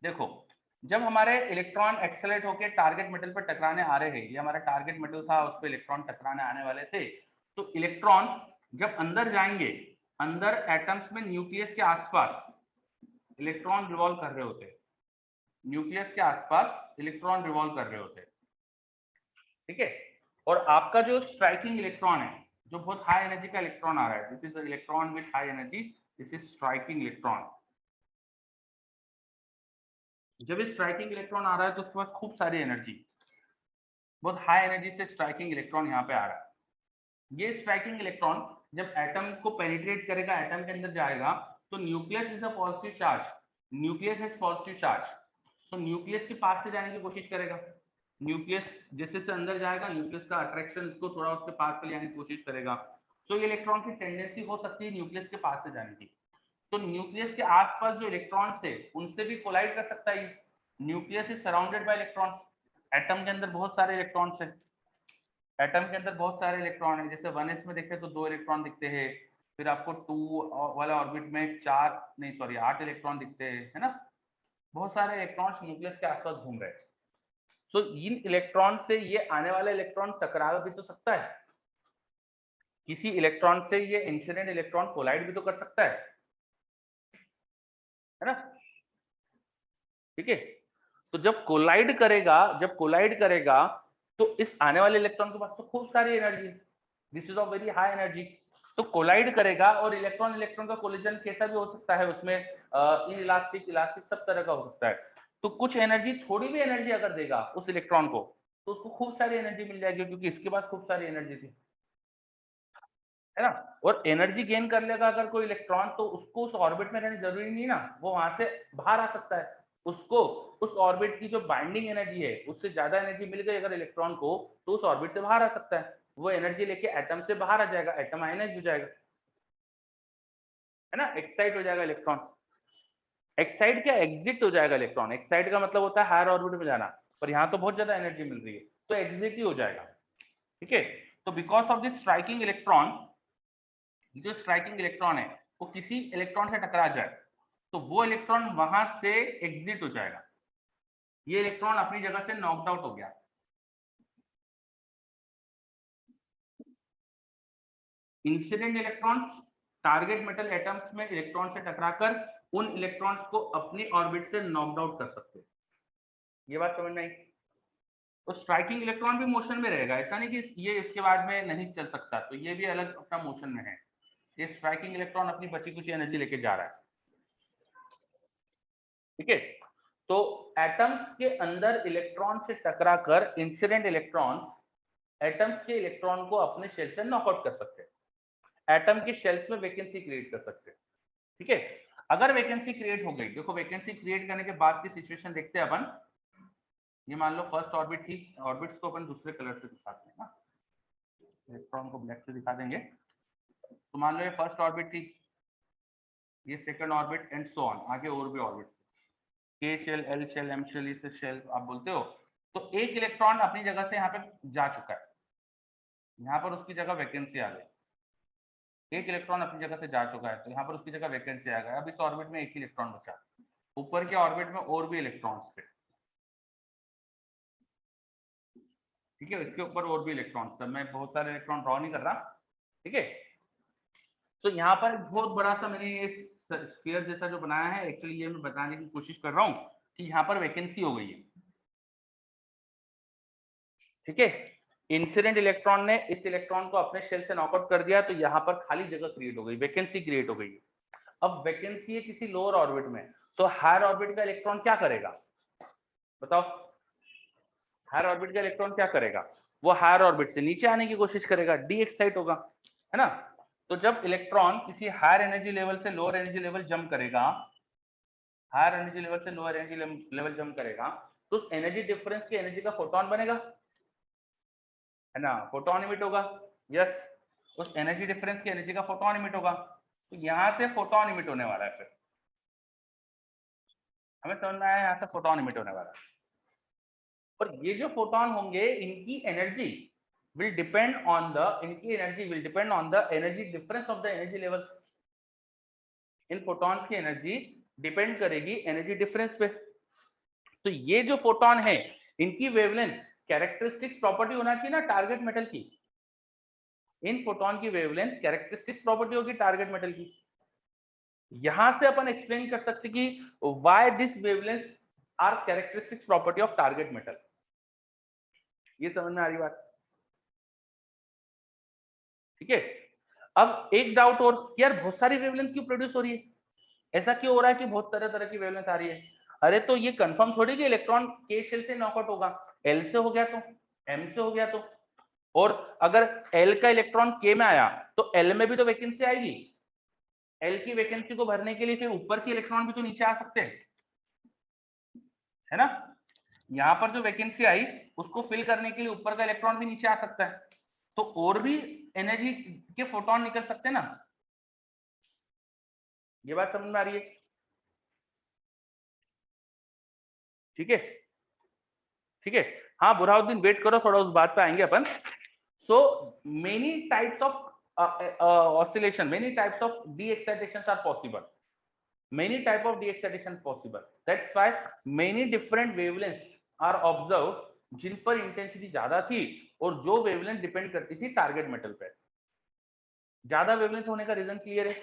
देखो जब हमारे इलेक्ट्रॉन एक्सेलरेट होकर टारगेट मेटल पर टकराने आ रहे हैं, ये हमारा टारगेट मेटल था, उस पर इलेक्ट्रॉन टकराने आने वाले थे, तो इलेक्ट्रॉन जब अंदर जाएंगे, अंदर एटम्स में न्यूक्लियस के आसपास इलेक्ट्रॉन रिवॉल्व कर रहे होते, न्यूक्लियस के आसपास इलेक्ट्रॉन रिवॉल्व कर रहे होते। ठीक है, और आपका जो स्ट्राइकिंग इलेक्ट्रॉन है, जो बहुत हाई एनर्जी का इलेक्ट्रॉन आ रहा है, this is electron with high energy, this is striking electron. जब ये स्ट्राइकिंग इलेक्ट्रॉन आ रहा है तो उसके पास खूब सारी एनर्जी, बहुत हाई एनर्जी से स्ट्राइकिंग इलेक्ट्रॉन यहाँ पे आ रहा है। ये स्ट्राइकिंग इलेक्ट्रॉन जब एटम को पेनिट्रेट करेगा, एटम के अंदर जाएगा, तो nucleus is a positive charge, nucleus is positive charge, तो न्यूक्लियस के पास से जाने की कोशिश करेगा, न्यूक्लियस जैसे से अंदर जाएगा, न्यूक्लियस का अट्रैक्शन इसको थोड़ा उसके पास से जाने की कोशिश करेगा। तो ये इलेक्ट्रॉन की टेंडेंसी हो सकती है न्यूक्लियस के पास से जाने की। तो न्यूक्लियस के आसपास जो इलेक्ट्रॉन्स है उनसे भी कोलाइड कर सकता है। Nucleus is surrounded by electrons, atom के अंदर बहुत सारे इलेक्ट्रॉन्स है, एटम के अंदर बहुत सारे इलेक्ट्रॉन है, जैसे 1s में देखें तो 2 इलेक्ट्रॉन दिखते हैं, फिर आपको 2 वाला ऑर्बिट में 4 नहीं सॉरी 8 इलेक्ट्रॉन दिखते हैं, है ना, बहुत सारे इलेक्ट्रॉन्स न्यूक्लियस के आसपास घूम रहे हैं। तो इन इलेक्ट्रॉन से ये आने वाला इलेक्ट्रॉन टकरा भी तो सकता है, किसी इलेक्ट्रॉन से ये इंसिडेंट इलेक्ट्रॉन कोलाइड भी तो कर सकता है ना। ठीक है, तो जब कोलाइड करेगा, जब कोलाइड करेगा, तो इस आने वाले इलेक्ट्रॉन के पास तो खूब सारी energy, this is of very high energy, तो कोलाइड करेगा, और इलेक्ट्रॉन इलेक्ट्रॉन का कोलिजन कैसा भी हो सकता है, उसमें इलास्टिक इलास्टिक सब तरह का हो सकता है। तो कुछ एनर्जी, थोड़ी भी एनर्जी अगर देगा उस इलेक्ट्रॉन को, तो उसको खूब सारी एनर्जी मिल जाएगी, क्योंकि इसके पास खूब सारी एनर्जी थी, है ना। और एनर्जी गेन कर लेगा अगर कोई इलेक्ट्रॉन, तो उसको उस ऑर्बिट में रहना जरूरी नहीं ना, वो वहां से बाहर आ सकता है, उसको उस ऑर्बिट की जो बाइंडिंग एनर्जी है उससे ज्यादा एनर्जी मिल गई अगर इलेक्ट्रॉन को, तो उस ऑर्बिट से बाहर आ सकता है, वो एनर्जी लेके एटम से बाहर आ जाएगा, एटम आयनाइज हो जाएगा, है ना, एक्साइट हो जाएगा इलेक्ट्रॉन। एक्साइट क्या, एग्जिट हो जाएगा इलेक्ट्रॉन, एक्साइट का मतलब होता है हायर ऑर्बिट में जाना, पर यहाँ तो बहुत ज्यादा एनर्जी मिल रही है, तो एग्जिट ही हो जाएगा। ठीक है, तो because of this striking electron, जो स्ट्राइकिंग इलेक्ट्रॉन है वो किसी इलेक्ट्रॉन से टकरा जाए, तो वो इलेक्ट्रॉन वहां से एग्जिट हो जाएगा, ये इलेक्ट्रॉन अपनी जगह से नॉकड आउट हो गया। Incident electrons target metal atoms में इलेक्ट्रॉन से टकराकर उन इलेक्ट्रॉन्स को अपनी ऑर्बिट से नॉकड आउट कर सकते हैं। ये बात समझ में आई? तो स्ट्राइकिंग इलेक्ट्रॉन भी मोशन में रहेगा, ऐसा नहीं कि ये इसके बाद में नहीं चल सकता, तो ये भी अलग अपना मोशन में है, ये स्ट्राइकिंग इलेक्ट्रॉन अपनी बची कुछ एनर्जी लेके जा रहा है। ठीक है, तो एटम्स के अंदर इलेक्ट्रॉन से टकराकर इंसिडेंट इलेक्ट्रॉन एटम्स के इलेक्ट्रॉन को अपने शेल से नॉकआउट कर सकते हैं, एटम के शेल्स में वैकेंसी क्रिएट कर सकते हैं। ठीक है। अगर वैकेंसी क्रिएट हो गई, देखो वैकेंसी क्रिएट करने के बाद की सिचुएशन देखते हैं अपन। ये मान लो फर्स्ट ऑर्बिट थी, ऑर्बिट्स को अपन दूसरे कलर से दिखाते हैं ना, इलेक्ट्रॉन को ब्लैक से दिखा देंगे। तो मान लो ये फर्स्ट ऑर्बिट थी, ये second orbit and so on, आगे और भी orbit, K shell, L shell, M shell, इसे शेल आप बोलते हो। तो एक इलेक्ट्रॉन अपनी जगह से यहाँ पे जा चुका है, यहाँ पर उसकी जगह वैकेंसी आ गई। एक इलेक्ट्रॉन अपनी जगह से जा चुका है तो यहाँ पर उसकी जगह वैकेंसी आ गया। अब इस ऑर्बिट में एक ही इलेक्ट्रॉन बचा, ऊपर के ऑर्बिट में और भी इलेक्ट्रॉन्स थे, ठीक है, इसके ऊपर और भी इलेक्ट्रॉन्स थे, मैं बहुत सारे इलेक्ट्रॉन ड्रॉ नहीं कर रहा, ठीक है। तो यहाँ पर बहुत बड़ा सा मैंने ये स्फीयर जैसा जो बनाया है, एक्चुअली ये मैं बताने की कोशिश कर रहा हूँ कि यहाँ पर वैकेंसी हो गई है, ठीक है। इंसिडेंट इलेक्ट्रॉन ने इस इलेक्ट्रॉन को अपने शेल से नॉकआउट कर दिया, तो यहाँ पर खाली जगह क्रिएट हो गई, वैकेंसी क्रिएट हो गई। अब वैकेंसी है किसी लोअर ऑर्बिट में, तो हायर ऑर्बिट का इलेक्ट्रॉन क्या करेगा बताओ? हायर ऑर्बिट का इलेक्ट्रॉन क्या करेगा? वो हायर ऑर्बिट से नीचे आने की कोशिश करेगा, डी एक्साइट होगा, है ना। तो जब इलेक्ट्रॉन किसी हायर एनर्जी लेवल से लोअर एनर्जी लेवल जंप करेगा, हायर एनर्जी लेवल से लोअर एनर्जी लेवल जंप करेगा, तो उस एनर्जी डिफरेंस की एनर्जी का फोटोन बनेगा, है ना, फोटोन इमिट होगा। यस, उस एनर्जी डिफरेंस की एनर्जी का फोटोन इमिट होगा, तो यहां से फोटोन इमिट होने वाला है। फिर हमें समझ में आया, यहाँ से फोटोन इमिट होने वाला है। और ये जो फोटोन होंगे इनकी energy will depend on the energy difference of the energy level. In photons की एनर्जी डिपेंड करेगी एनर्जी डिफरेंस पे। तो ये जो फोटोन है इनकी वेवलेंथ कैरेक्टरिस्टिक्स प्रॉपर्टी होना चाहिए ना टारगेट मेटल की। इन फोटोन की वेवलेंथ कैरेक्टरिस्टिक्स प्रॉपर्टी होगी टारगेट मेटल की। यहां से अपन एक्सप्लेन कर सकते कि why this wavelength are characteristics property of target metal. ये समझ में आ रही बात? ठीक है। अब एक डाउट और, यार बहुत सारी वेवलेंथ क्यों प्रोड्यूस हो रही है, ऐसा क्यों हो रहा है कि बहुत तरह तरह की वेवलेंथ आ रही है? अरे तो ये कंफर्म थोड़ी कि इलेक्ट्रॉन के शेल से नॉकआउट होगा, एल से हो गया तो, एम से हो गया तो, और अगर एल का इलेक्ट्रॉन के में आया तो एल में भी तो वैकेंसी आएगी। एल की वैकेंसी को भरने के लिए फिर ऊपर के इलेक्ट्रॉन भी तो नीचे आ सकते हैं, है ना। यहाँ पर जो वैकेंसी आई उसको फिल करने के लिए ऊपर का इलेक्ट्रॉन भी नीचे आ सकता है, तो और भी एनर्जी के फोटोन निकल सकते हैं ना। ये बात समझ में आ रही है? ठीक है, ठीक है। हाँ बुरहाउद्दीन वेट करो थोड़ा, उस बात पे आएंगे अपन। So many types of oscillation, many types of de-excitations are possible, many type of de-excitation possible, that's why many different wavelengths are observed जिन पर इंटेंसिटी ज्यादा थी और जो वेवलेंथ डिपेंड करती थी टारगेट मेटल पे। ज्यादा वेवलेंथ होने का रीजन क्लियर है?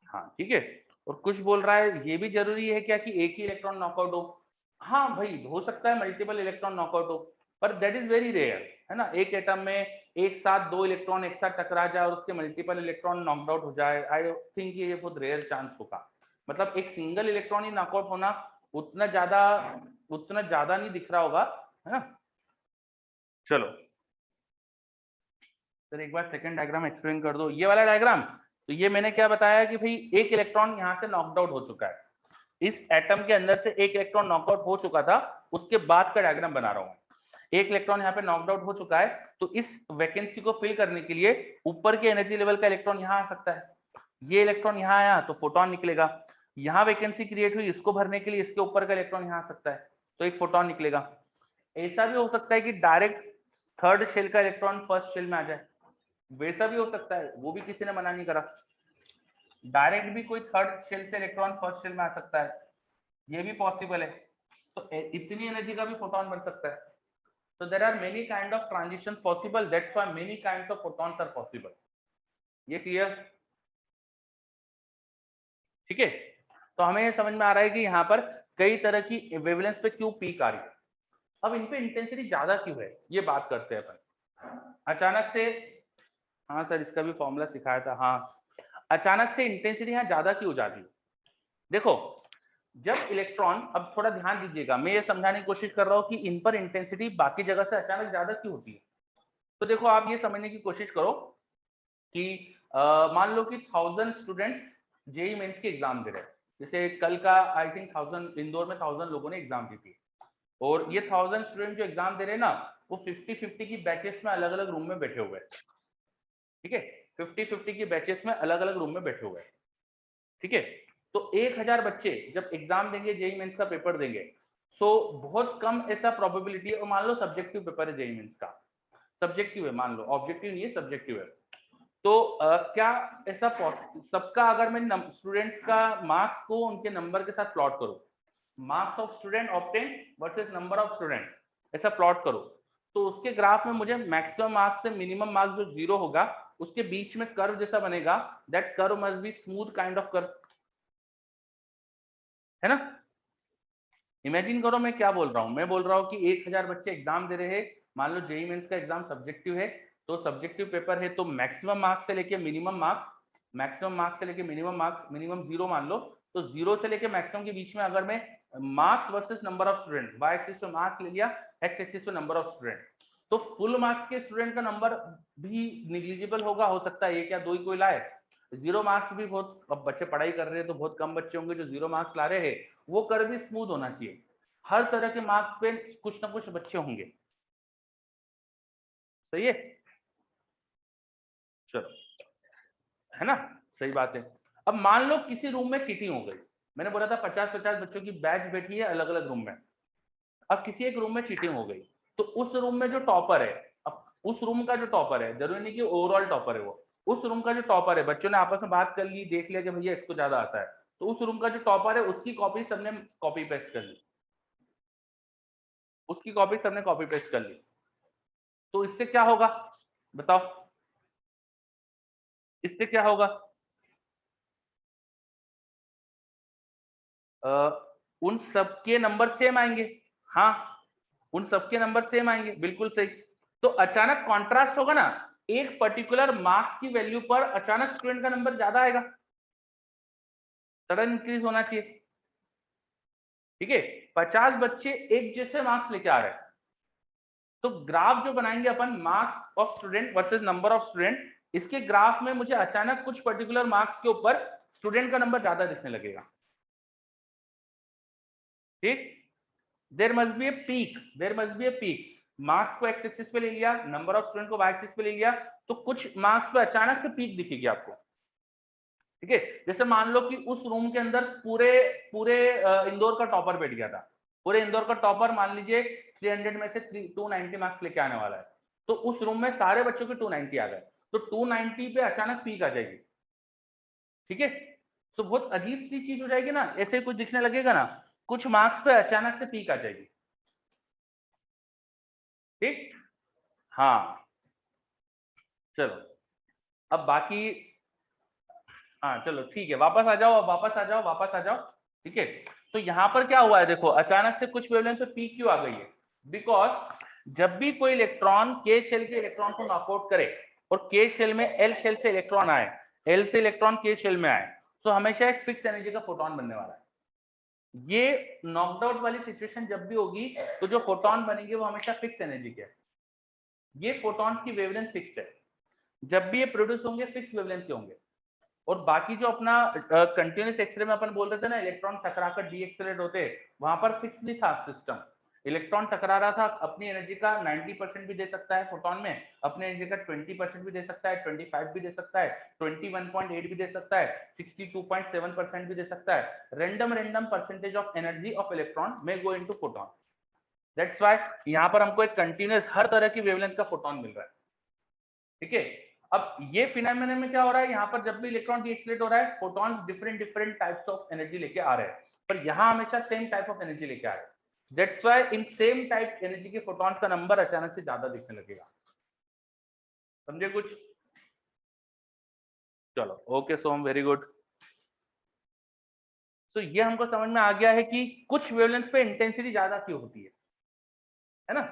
हाँ ठीक है। और कुछ बोल रहा है ये भी जरूरी है क्या कि एक ही इलेक्ट्रॉन नॉकआउट हो? हाँ भाई हो सकता है मल्टीपल इलेक्ट्रॉन नॉकआउट हो, पर दैट इज वेरी रेयर, है ना। एक एटम में एक साथ दो इलेक्ट्रॉन एक साथ टकरा जाए और उसके मल्टीपल इलेक्ट्रॉन नॉकड आउट हो जाए, आई थिंक ये बहुत रेयर चांस होगा। मतलब एक सिंगल इलेक्ट्रॉन ही नॉकआउट होना उतना ज्यादा नहीं दिख रहा होगा, है ना। चलो सर एक बार सेकंड डायग्राम एक्सप्लेन कर दो, ये वाला डायग्राम। तो ये मैंने क्या बताया कि भाई एक इलेक्ट्रॉन यहाँ से नॉकड आउट हो चुका है, इस एटम के अंदर से एक इलेक्ट्रॉन नॉकआउट हो चुका था, उसके बाद का डायग्राम बना रहा हूं। एक इलेक्ट्रॉन यहाँ पे नॉकड आउट हो चुका है, तो इस वैकेंसी को फिल करने के लिए ऊपर के एनर्जी लेवल का इलेक्ट्रॉन यहाँ आ सकता है। ये इलेक्ट्रॉन यहाँ आया तो फोटोन निकलेगा, यहाँ वैकेंसी क्रिएट हुई, इसको भरने के लिए इसके ऊपर का इलेक्ट्रॉन यहाँ आ सकता है, तो एक फोटोन निकलेगा। ऐसा भी हो सकता है कि डायरेक्ट थर्ड शेल का इलेक्ट्रॉन फर्स्ट शेल में आ जाए, वैसा भी हो सकता है, वो भी किसी ने मना नहीं करा। डायरेक्ट भी कोई थर्ड शेल से इलेक्ट्रॉन फर्स्ट शेल में आ सकता है, ये भी पॉसिबल है। तो इतनी एनर्जी का भी फोटोन बन सकता है। So there are many kind of transitions possible. That's why many kinds of photons are possible. ये क्लियर? ठीक है। तो हमें ये समझ में आ रहा है कि यहाँ पर कई तरह की वेवलेंथ पे क्यों पीक आ रही है। अब इन पे इंटेंसिटी ज्यादा क्यों है, ये बात करते हैं अपन। अचानक से, हाँ सर इसका भी फॉर्मूला सिखाया था, हाँ अचानक से इंटेंसिटी यहाँ ज्यादा क्यों हो जाती है? देखो जब इलेक्ट्रॉन, अब थोड़ा ध्यान दीजिएगा, मैं ये समझाने की कोशिश कर रहा हूँ कि इन पर इंटेंसिटी बाकी जगह से अचानक ज्यादा क्यों होती है। तो देखो आप ये समझने की कोशिश करो कि मान लो कि 1000 स्टूडेंट्स जेई मेंस के एग्जाम दे रहे हैं, जैसे कल का आई थिंक 1000 इंदौर में 1000 लोगों ने एग्जाम दी थी, और ये 1000 स्टूडेंट जो एग्जाम दे रहे हैं ना, वो 50-50 की बैचेस में अलग अलग रूम में बैठे हुए हैं, ठीक है, 50-50 की बैचेस में अलग अलग रूम में बैठे हुए हैं, ठीक है। तो 1000 बच्चे जब एग्जाम देंगे, जेई मेंस का पेपर देंगे, सो बहुत कम ऐसा प्रोबेबिलिटी है, और मान लो सब्जेक्टिव पेपर है जेई मेंस का, सब्जेक्टिव है, मान लो ऑब्जेक्टिव नहीं है, सब्जेक्टिव है, तो क्या ऐसा सबका अगर मैं स्टूडेंट्स का मार्क्स को उनके नंबर के साथ प्लॉट करूं, marks of student obtain versus number of student, ऐसा प्लॉट करो, तो उसके ग्राफ में मुझे मैक्सिमम मार्क्स से मिनिमम मार्क्स जो 0 होगा, उसके बीच में कर्व जैसा बनेगा, that curve must be smooth kind of curve, है ना। इमेजिन करो मैं क्या बोल रहा हूं, मैं बोल रहा हूं कि 1000 बच्चे एग्जाम दे रहे हैं, मान लो जेई मेंस का एग्जाम सब्जेक्टिव है, तो सब्जेक्टिव पेपर है, तो मैक्सिमम मार्क्स से लेके मिनिमम मार्क्स, मैक्सिमम मार्क्स से लेके मिनिमम मार्क्स, मिनिमम 0 मान लो, तो 0 से लेके मैक्सिमम के बीच में अगर मैं marks versus number of student, Y axis पे मार्क्स ले लिया, एक्स एक्सिस पे नंबर ऑफ स्टूडेंट, तो फुल मार्क्स के स्टूडेंट का नंबर भी निग्लिजिबल होगा, हो सकता है एक या दो ही कोई लाए, 0 मार्क्स भी बहुत, अब बच्चे पढ़ाई कर रहे हैं तो बहुत कम बच्चे होंगे जो 0 मार्क्स ला रहे हैं, वो कर्व भी स्मूथ होना चाहिए, हर तरह के मार्क्स पे कुछ ना कुछ बच्चे होंगे, सही है, चलो, है ना, सही बात है। अब मान लो किसी रूम में चीटिंग हो गई, मैंने बोला था 50-50 बच्चों की बैच बैठी है अलग अलग रूम में, अब किसी एक रूम में चीटिंग हो गई, तो उस रूम में जो टॉपर है, अब उस रूम का जो टॉपर है, जरूरी नहीं कि ओवरऑल टॉपर है वो, उस रूम का जो टॉपर है, बच्चों ने आपस में बात कर ली, देख लिया कि भैया इसको ज्यादा आता है, तो उस रूम का जो टॉपर है उसकी कॉपी सबने कॉपी पेस्ट कर ली, उसकी कॉपी सबने कॉपी पेस्ट कर ली, तो इससे क्या होगा बताओ, इससे क्या होगा, उन सबके नंबर सेम आएंगे, हाँ, उन सबके नंबर सेम आएंगे, बिल्कुल सही। तो अचानक कॉन्ट्रास्ट होगा ना, एक पर्टिकुलर मार्क्स की वैल्यू पर अचानक स्टूडेंट का नंबर ज्यादा आएगा, सडन इंक्रीज होना चाहिए, ठीक है। 50 बच्चे एक जैसे मार्क्स लेके आ रहे हैं, तो ग्राफ जो बनाएंगे अपन, marks of student versus number of student, इसके ग्राफ में मुझे अचानक कुछ पर्टिकुलर मार्क्स के ऊपर स्टूडेंट का नंबर ज्यादा दिखने लगेगा, ठीक। There must be a peak, there must be a peak, marks को एक्स एक्सिस पे ले लिया, नंबर ऑफ स्टूडेंट को वाई एक्सिस पे ले लिया, तो कुछ मार्क्स पे अचानक से पीक दिखेगी आपको, ठीक है। जैसे मान लो कि उस रूम के अंदर पूरे पूरे इंदौर का टॉपर बैठ गया था, पूरे इंदौर का टॉपर मान लीजिए 300 में से 290 मार्क्स लेके आने वाला है, तो उस रूम में सारे बच्चों के 290 आ गए, तो 290 पे अचानक पीक आ जाएगी, ठीक है। तो बहुत अजीब सी चीज हो जाएगी ना, ऐसे कुछ दिखने लगेगा ना, कुछ मार्क्स पे अचानक से पीक आ जाएगी, ठीक, हाँ, चलो, अब बाकी, हाँ चलो ठीक है, वापस आ जाओ, अब वापस आ जाओ, वापस आ जाओ, ठीक है। तो यहाँ पर क्या हुआ है देखो, अचानक से कुछ वेवलेंथ पे पीक क्यों आ गई है, बिकॉज जब भी कोई इलेक्ट्रॉन के शेल के इलेक्ट्रॉन को नॉकआउट करे और के शेल में एल शेल से इलेक्ट्रॉन आए, एल से इलेक्ट्रॉन के शेल में आए, तो हमेशा एक फिक्स एनर्जी का फोटोन बनने वाला है, ये नॉकडाउन वाली सिचुएशन जब भी होगी, तो जो फोटोन बनेंगे वो हमेशा फिक्स एनर्जी के, ये फोटॉन्स की वेवलेंथ फिक्स है, जब भी ये प्रोड्यूस होंगे फिक्स वेवलेंथ के होंगे, और बाकी जो अपना कंटिन्यूस एक्सरे में अपन बोल रहे थे ना, इलेक्ट्रॉन टकराकर डी एक्सलेट होते, वहां पर फिक्स नहीं था सिस्टम, इलेक्ट्रॉन टकरा रहा था, अपनी एनर्जी का 90% भी दे सकता है फोटोन में, अपनी एनर्जी का 20% भी दे सकता है, 25 भी दे सकता है, 21.8 भी दे सकता है, 62.7% भी दे सकता है, random random percentage of energy of electron में go into photon, that's why यहाँ पर हमको एक कंटिन्यूस हर तरह की वेवलेंथ का फोटोन मिल रहा है, ठीक है। अब ये फिनोमेनन में क्या हो रहा है, यहाँ पर जब भी इलेक्ट्रॉन डीएक्सलेट हो रहा है, photons different different types of energy लेके आ रहे हैं, पर यहाँ हमेशा सेम टाइप ऑफ एनर्जी लेके आ रहे हैं, that's why in same type energy के फोटॉन्स का नंबर अचानक से ज्यादा दिखने लगेगा, समझे कुछ, चलो ओके सोम, वेरी गुड। तो ये हमको समझ में आ गया है कि कुछ वेवलेंथ पे इंटेंसिटी ज्यादा क्यों होती है ना।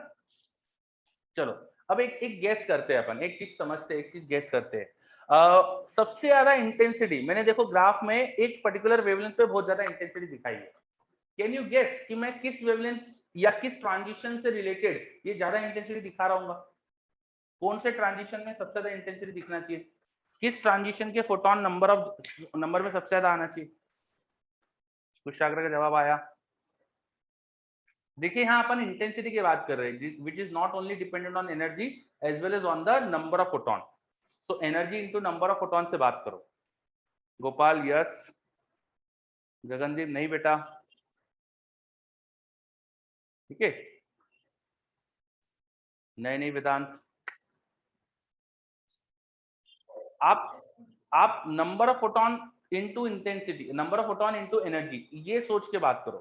चलो अब एक एक गैस करते हैं अपन, एक चीज समझते हैं, एक चीज गैस करते हैं, सबसे ज्यादा इंटेंसिटी मैंने देखो ग्राफ में एक पर्टिकुलर वेवलेंथ पे बहुत ज्यादा इंटेंसिटी दिखाई है, कैन यू गेस कि मैं किस वेवलेंथ या किस ट्रांजिशन से रिलेटेड ये ज्यादा इंटेंसिटी दिखा रहा हूँ, कौन से ट्रांजिशन में सबसे ज्यादा इंटेंसिटी दिखना चाहिए, किस ट्रांजिशन के फोटोन नंबर में सबसे ज्यादा आना चाहिए? कुशाग्र का जवाब आया। देखिए यहाँ अपन इंटेंसिटी की बात कर रहे हैं, which is not only dependent on energy as well as on the number of photon. तो energy into number of photon से बात करो। गोपाल यस, गगनदीप नहीं बेटा, ठीक है, नहीं वेदांत। आप number of photon into intensity, number of photon into energy, ये सोच के बात करो।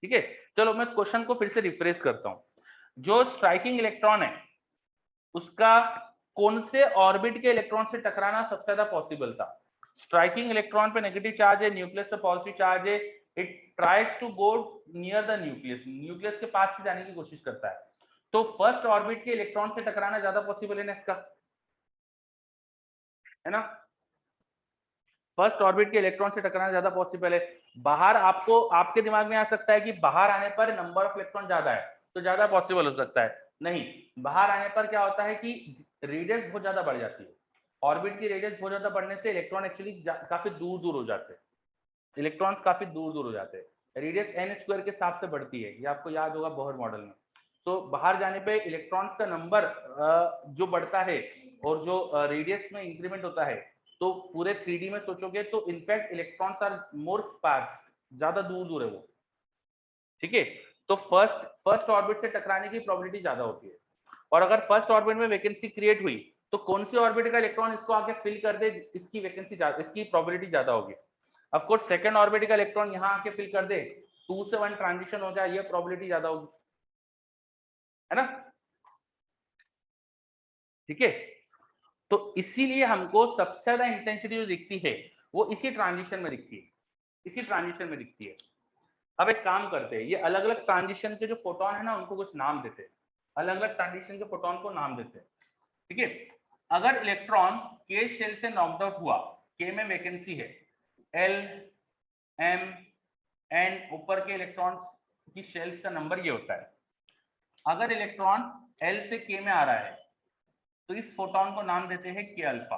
ठीक है, चलो मैं क्वेश्चन को फिर से रिफ्रेश करता हूं। जो स्ट्राइकिंग इलेक्ट्रॉन है उसका कौन से ऑर्बिट के इलेक्ट्रॉन से टकराना सबसे ज्यादा पॉसिबल था? स्ट्राइकिंग इलेक्ट्रॉन पे नेगेटिव चार्ज है, न्यूक्लियस पे पॉजिटिव चार्ज है, it tries to go near the nucleus, nucleus के पास से जाने की कोशिश करता है। तो फर्स्ट ऑर्बिट के इलेक्ट्रॉन से टकराना ज्यादा पॉसिबल है ना इसका, है ना? फर्स्ट ऑर्बिट के इलेक्ट्रॉन से टकराना ज्यादा पॉसिबल है। बाहर आपको आपके दिमाग में आ सकता है कि बाहर आने पर नंबर ऑफ इलेक्ट्रॉन ज्यादा है तो ज्यादा पॉसिबल हो सकता है। नहीं, बाहर आने पर क्या होता है कि रेडियस बहुत ज्यादा बढ़ जाती है। ऑर्बिट की रेडियस बहुत ज्यादा बढ़ने से इलेक्ट्रॉन एक्चुअली काफी दूर दूर हो जाते हैं, इलेक्ट्रॉन्स काफी दूर दूर हो जाते हैं। रेडियस एन स्क्वायर के हिसाब से बढ़ती है, ये आपको याद होगा बोहर मॉडल में। तो बाहर जाने पे इलेक्ट्रॉन्स का नंबर जो बढ़ता है और जो रेडियस में इंक्रीमेंट होता है, तो पूरे 3D में सोचोगे तो in fact electrons are more sparse, ज्यादा दूर दूर है वो। ठीक है, तो फर्स्ट ऑर्बिट से टकराने की प्रोबेबिलिटी ज्यादा होती है। और अगर फर्स्ट ऑर्बिट में वैकेंसी क्रिएट हुई तो कौन सी ऑर्बिट का इलेक्ट्रॉन इसको आके फिल कर दे, इसकी वैकेंसी इसकी प्रोबेबिलिटी ज्यादा होगी। ऑफ कोर्स सेकंड ऑर्बिट का इलेक्ट्रॉन यहाँ आके फिल कर दे, 2 से 1 ट्रांजिशन हो जाए, ये प्रोबेबिलिटी ज्यादा होगी, है ना? ठीक है, तो इसीलिए हमको सबसे ज्यादा इंटेंसिटी जो दिखती है वो इसी ट्रांजिशन में दिखती है, इसी ट्रांजिशन में दिखती है। अब एक काम करते हैं, ये अलग अलग ट्रांजिशन के जो फोटोन है ना उनको कुछ नाम देते हैं, अलग अलग ट्रांजिशन के फोटोन को नाम देते हैं। ठीक है, अगर इलेक्ट्रॉन के शेल से नॉकड आउट हुआ, के में वैकेंसी है, एल एम एन ऊपर के इलेक्ट्रॉन की शेल्स का नंबर ये होता है। अगर इलेक्ट्रॉन एल से के में आ रहा है तो इस फोटोन को नाम देते हैं के अल्फा।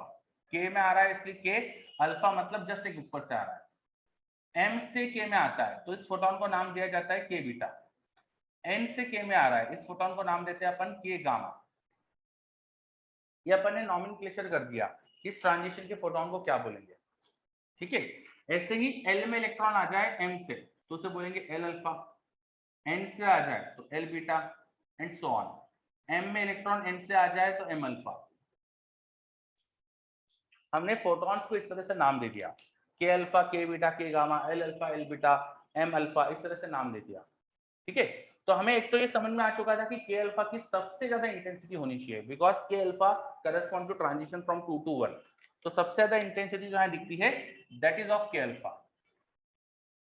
के में आ रहा है इसलिए के अल्फा, मतलब जस्ट एक ऊपर से आ रहा है। एम से के में आता है तो इस फोटोन को नाम दिया जाता है के बीटा। एन से के में आ रहा है, इस फोटोन को नाम देते हैं अपन के गामा। ये अपन ने नॉमेनक्लेचर कर दिया इस ट्रांजिशन के फोटोन को क्या बोलेंगे। ठीक है, ऐसे ही एल में इलेक्ट्रॉन आ जाए एम से तो उसे बोलेंगे एल अल्फा, एन से आ जाए तो L beta and so on. M में इलेक्ट्रॉन एन से आ जाए तो एम अल्फा। हमने फोटॉन्स को इस तरह से नाम दे दिया, के alpha, K beta, K gamma, L alpha, L beta, M alpha, इस तरह से नाम दे दिया। ठीक है, तो हमें एक तो ये समझ में आ चुका था कि के अल्फा की सबसे ज्यादा इंटेंसिटी होनी चाहिए because K alpha correspond to transition from 2 to 1। तो सबसे ज्यादा इंटेंसिटी जो यहाँ दिखती है that is of K alpha.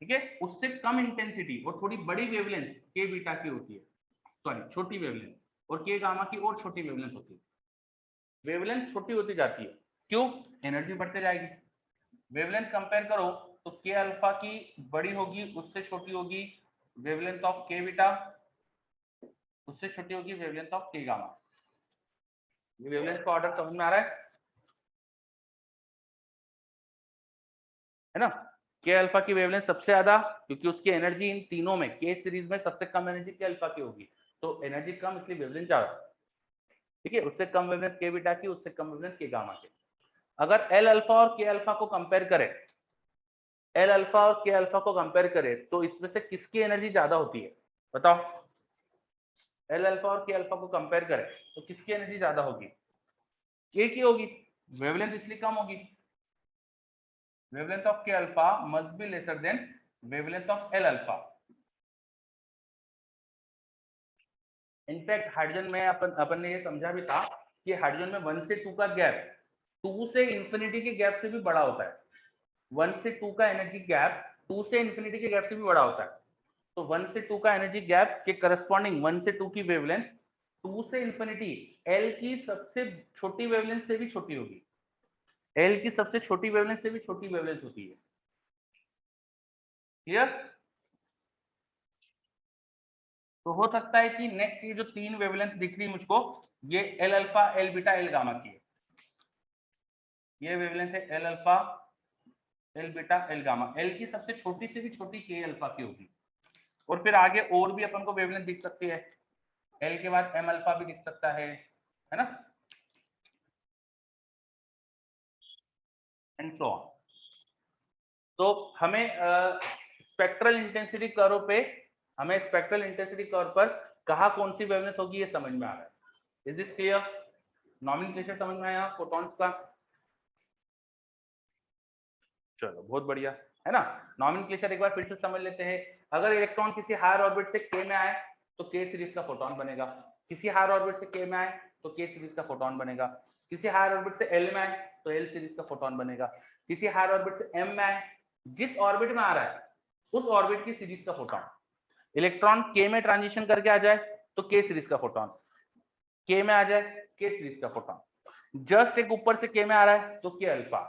ठीक है, उससे कम इंटेंसिटी और थोड़ी बड़ी वेवलेंथ के बीटा की होती है, सॉरी छोटी वेवलेंथ, और के गामा की और छोटी वेवलेंथ होती है। वेवलेंथ छोटी होती जाती है, क्यों? एनर्जी बढ़ते जाएगी। वेवलेंथ कंपेयर करो तो के अल्फा की बड़ी होगी, उससे छोटी होगी वेवलेंथ ऑफ के बीटा, उससे छोटी होगी वेवलेंथ ऑफ के गामा। ये वेवलेंथ का ऑर्डर समझ में आ रहा है ना? के अल्फा की वेवलेंथ सबसे ज्यादा, क्योंकि उसकी एनर्जी इन तीनों में के सीरीज में सबसे कम एनर्जी के अल्फा की होगी, तो एनर्जी कम इसलिए वेवलेंथ ज्यादा। ठीक है, उससे कम वेवलेंथ के बीटा की, उससे कम वेवलेंथ के गामा की। अगर एल अल्फा और के अल्फा को कंपेयर करें, एल अल्फा और के अल्फा को कंपेयर करें तो इसमें से किसकी एनर्जी ज्यादा होती है? बताओ। एल अल्फा और के अल्फा को कंपेयर करें तो किसकी एनर्जी ज्यादा होगी? के की होगी, वेवलेंथ इसलिए कम होगी। Wavelength of K alpha must be lesser than wavelength of L alpha. In fact hydrogen में अपन ने ये समझा भी था कि हाइड्रोजन में 1 से 2 का गैप 2 से इंफिनिटी के गैप से भी बड़ा होता है। 1 से 2 का एनर्जी गैप 2 से इंफिनिटी के गैप से भी बड़ा होता है। तो 1 से 2 का एनर्जी गैप के करस्पॉन्डिंग 1 से 2 की वेवलेंथ 2 से इंफिनिटी एल की सबसे छोटी वेवलेंथ से भी छोटी होगी। एल की सबसे छोटी वेवलेंथ से भी छोटी वेवलेंथ होती है। क्लियर? तो हो सकता है कि नेक्स्ट ये जो तीन वेवलेंथ दिख रही मुझको, ये L alpha, L beta, L gamma की है। ये वेवलेंथ है L alpha, L beta, L gamma. L की सबसे छोटी से भी छोटी के अल्फा की होगी। और फिर आगे और भी अपन को वेवलेंथ दिख सकती है, एल के बाद एम अल्फा भी दिख सकता है ना, एंड सो ऑन। तो हमें स्पेक्ट्रल इंटेंसिटी कर्व पे, हमें स्पेक्ट्रल इंटेंसिटी कर्व पर कहा कौन सी वेवलेंथ होगी ये समझ में आ रहा है। Is this clear? नॉमेनक्लेचर समझ में आया फोटॉन्स का? चलो बहुत बढ़िया, है ना। नॉमेनक्लेचर एक बार फिर से समझ लेते हैं। अगर इलेक्ट्रॉन किसी हायर ऑर्बिट से के में आए तो के सीरीज का फोटोन बनेगा। किसी हायर ऑर्बिट से के में आए तो के सीरीज का फोटोन बनेगा। किसी हायर ऑर्बिट से एल में आए तो एल सीरीज का फोटोन बनेगा। किसी हायर ऑर्बिट से एम में आए, जिस ऑर्बिट में आ रहा है उस ऑर्बिट की सीरीज का फोटोन। इलेक्ट्रॉन के में ट्रांजिशन करके आ जाए तो के सीरीज का फोटोन, के में आ जाए के सीरीज का फोटोन। जस्ट एक ऊपर से के में आ रहा है तो के अल्फा,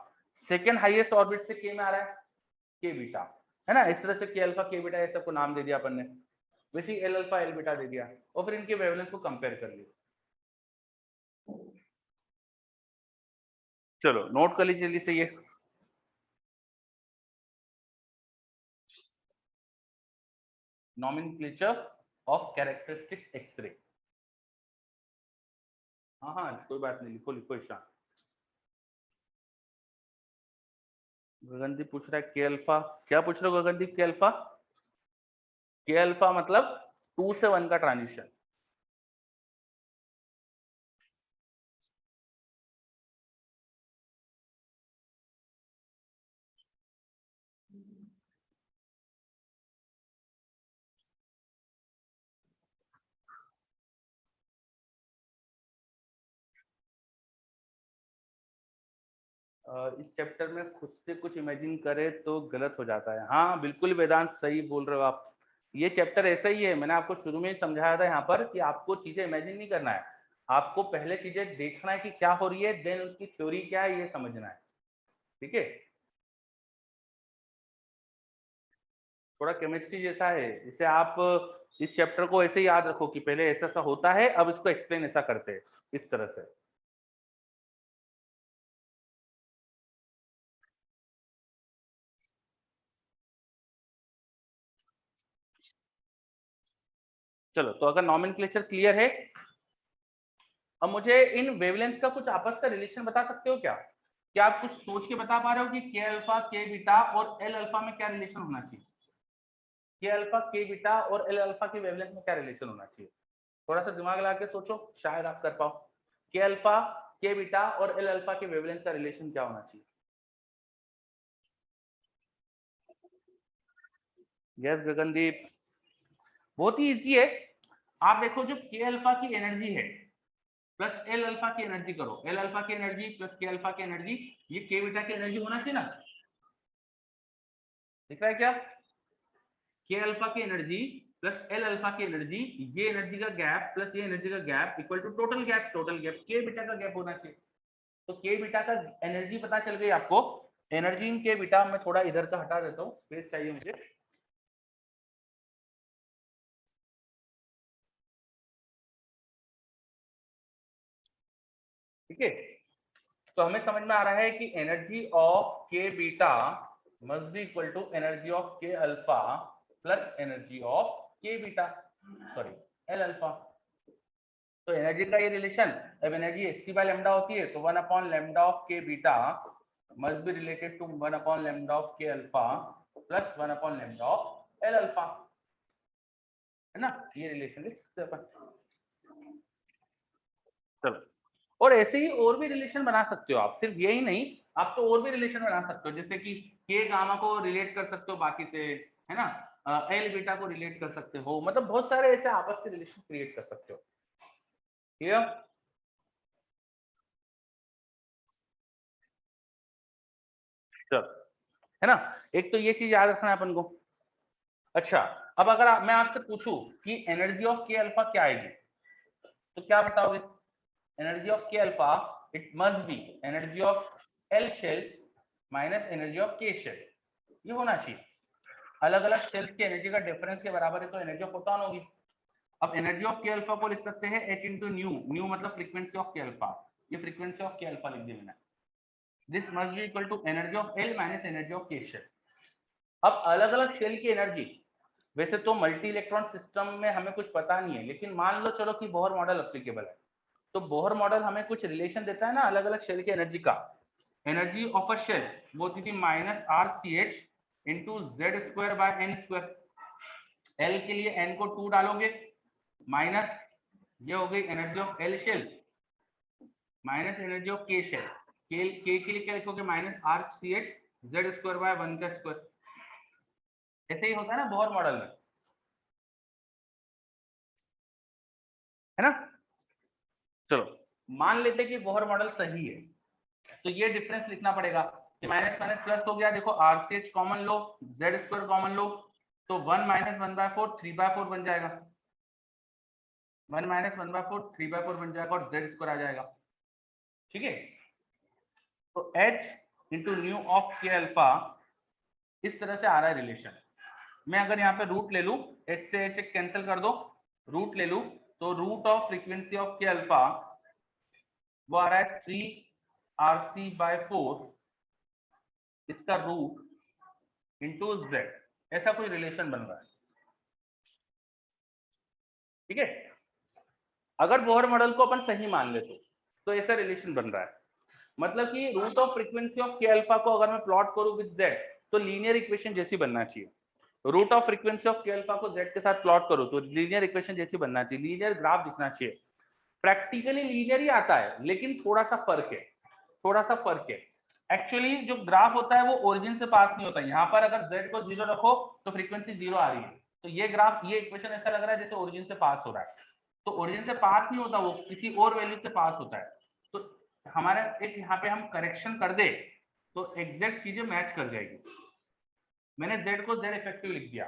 सेकेंड हाईएस्ट ऑर्बिट से के में आ रहा है के बीटा, है ना। इस तरह से के अल्फा के बीटा ये सबको नाम दे दिया अपन ने, वैसे एल अल्फा एल बीटा दे दिया, और फिर इनके वेवलेंथ को कंपेयर कर लिया। चलो नोट कर लीजिए जल्दी से ये। Nomenclature of characteristic X ray. हाँ हाँ कोई बात नहीं, लिखो लिखो ईशान। गगनदीप पूछ रहा है के अल्फा, क्या पूछ रहे हो गगनदीप? के अल्फा, के अल्फा मतलब 2 से 1 का ट्रांजिशन। इस चैप्टर में खुद से कुछ इमेजिन करे तो गलत हो जाता है। हाँ बिल्कुल वेदांत, सही बोल रहे हो आप। ये चैप्टर ऐसा ही है, मैंने आपको शुरू में ही समझाया था यहाँ पर कि आपको चीजें इमेजिन नहीं करना है, आपको पहले चीजें देखना है कि क्या हो रही है, देन उसकी थ्योरी क्या है ये समझना है। ठीक है, थोड़ा केमिस्ट्री जैसा है। इसे आप इस चैप्टर को ऐसे याद रखो कि पहले ऐसा ऐसा होता है, अब इसको एक्सप्लेन ऐसा करते हैं, इस तरह से। चलो तो अगर नॉमेनक्लेचर क्लियर है, अब मुझे इन वेवलेंथ का कुछ आपस का रिलेशन बता सकते हो क्या? क्या आप कुछ सोच के बता पा रहे हो कि के अल्फा के बीटा और एल अल्फा में क्या रिलेशन होना चाहिए? के अल्फा के बीटा और एल अल्फा की वेवलेंथ में क्या रिलेशन होना चाहिए? थोड़ा सा दिमाग लगा के सोचो, शायद आप कर पाओ। के अल्फा के बीटा और एल अल्फा के वेवलेंथ का रिलेशन क्या होना चाहिए? यस गगनदीप, बहुत ही इजी है। आप देखो जो के अल्फा की एनर्जी है प्लस एल अल्फा की एनर्जी करो, एल अल्फा की एनर्जी प्लस के अल्फा की एनर्जी, ये के बीटा की एनर्जी होना चाहिए ना। दिख रहा है क्या? के अल्फा की एनर्जी प्लस एल अल्फा की एनर्जी, ये एनर्जी का गैप प्लस ये एनर्जी का gap equal to total gap. Total gap K beta का गैप होना चाहिए। तो के बीटा का एनर्जी पता चल गई आपको। एनर्जी इन के बीटा, मैं थोड़ा इधर का हटा देता हूँ, स्पेस चाहिए मुझे। ठीक है, तो हमें समझ में आ रहा है कि energy of K beta must be equal to energy of K alpha plus energy of K beta, sorry L alpha. तो एनर्जी का ये रिलेशन, जब एनर्जी एच बाय लेमडा होती है तो 1 upon lambda of K beta must be related to 1 upon lambda of K alpha plus 1 upon lambda of L alpha, है ना। ये रिलेशन है। चलो, और ऐसे ही और भी रिलेशन बना सकते हो आप, सिर्फ यही नहीं, आप तो और भी रिलेशन बना सकते हो, जैसे कि के गामा को रिलेट कर सकते हो बाकी से, है ना। एल बीटा को रिलेट कर सकते हो, मतलब बहुत सारे ऐसे आपस के रिलेशन क्रिएट कर सकते हो। क्लियर? चलो, है ना। एक तो ये चीज याद रखना है अपन को। अच्छा, अब अगर मैं आपसे पूछूं कि एनर्जी ऑफ के अल्फा क्या आएगी, तो क्या बताओगे? Energy of K alpha, it must be energy of L shell minus energy of K shell, ये होना चाहिए। अलग अलग शेल्स की एनर्जी का डिफरेंस के बराबर है तो एनर्जी ऑफ फोटोन होगी। अब एनर्जी ऑफ के अल्फा को लिख सकते हैं h इंटू न्यू, न्यू मतलब फ्रीक्वेंसी ऑफ के अल्फा, ये फ्रीक्वेंसी ऑफ के अल्फा लिख दिया मैंने। This must be equal to energy of L minus energy of K shell. अब अलग अलग शेल की एनर्जी, वैसे तो मल्टी इलेक्ट्रॉन सिस्टम में हमें कुछ पता नहीं है, लेकिन मान लो चलो कि बोहर मॉडल एप्लीकेबल है, तो बोहर मॉडल हमें कुछ रिलेशन देता है ना अलग अलग शेल की एनर्जी का। एनर्जी ऑफ अ शेल वो होती थी minus R C H into Z square by N square. L के लिए एन को 2 डालोगे, माइनस ये हो गई energy of L shell minus energy of K shell. K के लिए क्या लिखोगे, minus R C H Z square by 1 का स्क्वायर। ऐसे ही होता है ना बोहर मॉडल में, है ना। चलो मान लेते कि बोहर मॉडल सही है, तो ये डिफरेंस लिखना पड़ेगा कि माइनस माइनस प्लस हो गया। देखो are C H common low, Z square common लो, तो 1 माइनस 1/4 3/4 बन जाएगा। 1 माइनस 1/4 3/4 बन जाएगा और जेड स्क्वायर आ जाएगा। ठीक है, तो h into new of K alpha इस तरह से आ रहा है रिलेशन। मैं अगर यहाँ पे रूट ले लूं, h से h कैंसिल कर दो, रूट ले लूं, तो root of frequency of K alpha वो आ रहा है 3RC/4, इसका रूट इंटू जेड, ऐसा कोई रिलेशन बन रहा है। ठीक है, अगर बोहर मॉडल को अपन सही मान ले तो ऐसा रिलेशन बन रहा है। मतलब कि root of frequency of K alpha को अगर मैं प्लॉट करूं विद जेड, तो लीनियर इक्वेशन जैसी बनना चाहिए। Root of frequency of K alpha को जेड के साथ प्लॉट करो तो लीनियर इक्वेशन जैसी बनना चाहिए, लीनियर ग्राफ दिखना चाहिए। प्रैक्टिकली लीनियर ही आता है, लेकिन थोड़ा सा फर्क है, थोड़ा सा फर्क है। एक्चुअली जो ग्राफ होता है वो ओरिजिन से पास नहीं होता। यहाँ पर अगर z को 0 रखो तो फ्रीक्वेंसी 0 आ रही है, तो ये ग्राफ, ये इक्वेशन ऐसा लग रहा है जैसे ओरिजिन से पास हो रहा है। तो ओरिजिन से पास नहीं होता, वो किसी और वैल्यू से पास होता है। तो हमारा एक यहाँ पे हम करेक्शन कर दे तो एग्जैक्ट चीजें मैच कर जाएगी। मैंने z को z इफेक्टिव लिख दिया,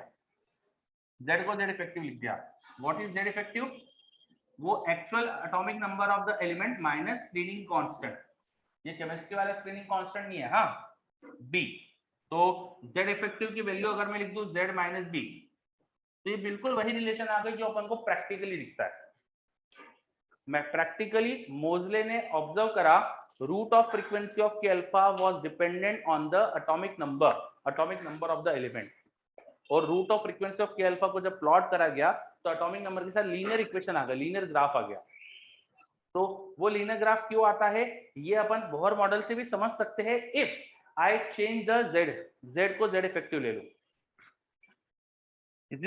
z को z इफेक्टिव लिख दिया। What is z effective? वो actual atomic number of the element minus screening constant. ये केमिस्ट्री वाला स्क्रीनिंग कांस्टेंट नहीं है, हाँ, b। तो z इफेक्टिव की वैल्यू अगर मैं लिख दूं z माइनस b, तो ये बिल्कुल वही रिलेशन आ गई जो अपन को प्रैक्टिकली दिखता है। मैं प्रैक्टिकली मोजले ने ऑब्जर्व करा root of frequency of K alpha was dependent on the atomic number of the element. और root of frequency of K alpha को जब प्लॉट करा गया तो एटॉमिक नंबर के साथ लीनियर इक्वेशन आ गया, लीनियर ग्राफ आ गया। तो वो लीनियर ग्राफ क्यों आता है ये अपन बोहर मॉडल से भी समझ सकते हैं। If I change the z को z इफेक्टिव ले लो। इज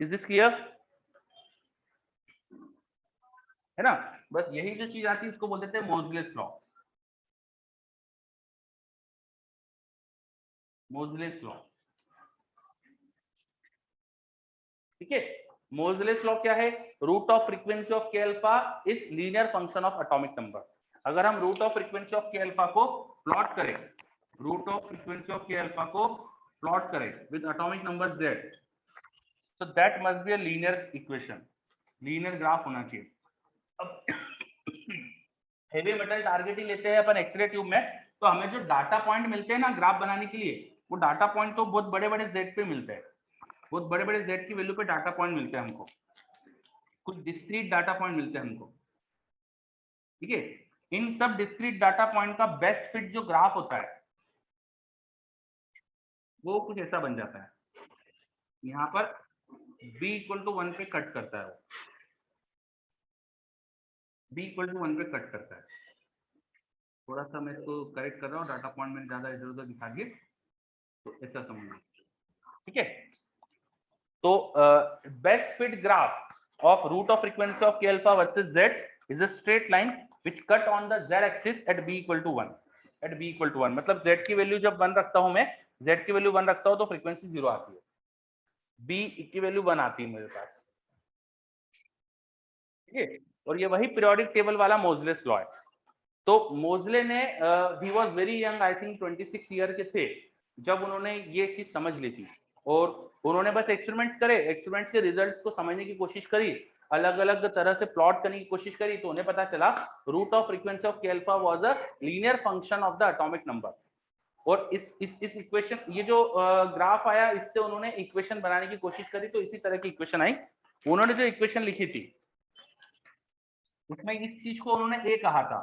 दिस क्लियर, है ना। बस यही जो चीज आती है इसको बोल देते हैं मोजलेस लॉ। मोजलेस लॉ, ठीक है। मोजलेस लॉ क्या है? Root of frequency of K alpha is linear function of atomic number. अगर हम root of frequency of K alpha को प्लॉट करें, root of frequency of K alpha को प्लॉट करें with atomic number z, so that must be a linear equation, linear graph होना चाहिए। अब heavy metal target ही लेते हैं अपन एक्सरे ट्यूब में, तो हमें जो डाटा पॉइंट मिलते हैं ना ग्राफ बनाने के लिए, वो डाटा पॉइंट तो बहुत बड़े बड़े z पे मिलते हैं, बहुत बड़े बड़े z की वैल्यू पे डाटा पॉइंट मिलते हैं हमको, कुछ डिस्क्रीट डाटा पॉइंट मिलते हैं हमको। ठीक है, इन सब डिस्क्रीट डाटा पॉइंट का बेस्ट फिट जो ग्राफ होता है वो कुछ ऐसा बन जाता है। यहाँ पर b इक्वल टू 1 पे कट करता है, वो b इक्वल टू 1 पे कट करता है। थोड़ा सा मैं इसको करेक्ट कर रहा हूँ, डाटा पॉइंट मैंने ज्यादा इधर उधर दिखा दिए, तो ऐसा समझना। ठीक है, तो best fit graph of root of frequency of K alpha versus z is a straight line which cut on the z axis at b equal to 1। At b equal to 1 मतलब z की value जब 1 रखता हूं मैं, z की value 1 रखता हूं तो फ्रीक्वेंसी 0 आती है, b की वैल्यू 1 आती है मेरे पास। ठीक है, और ये वही पीरियोडिक टेबल वाला मोजलेस लॉ है। तो मोजले ने he was very young, I think 26 year के थे जब उन्होंने ये चीज समझ ली थी, और उन्होंने बस एक्सपेरिमेंट्स करे, एक्सपेरिमेंट्स के रिजल्ट्स को समझने की कोशिश करी, अलग अलग तरह से प्लॉट करने की कोशिश करी, तो उन्हें पता चला root of frequency of K alpha was a linear function of the atomic number. और इस इक्वेशन, ये जो ग्राफ आया, इससे उन्होंने इक्वेशन बनाने की कोशिश करी, तो इसी तरह की इक्वेशन आई उन्होंने जो इक्वेशन लिखी थी उसमें इस चीज को उन्होंने ए कहा था,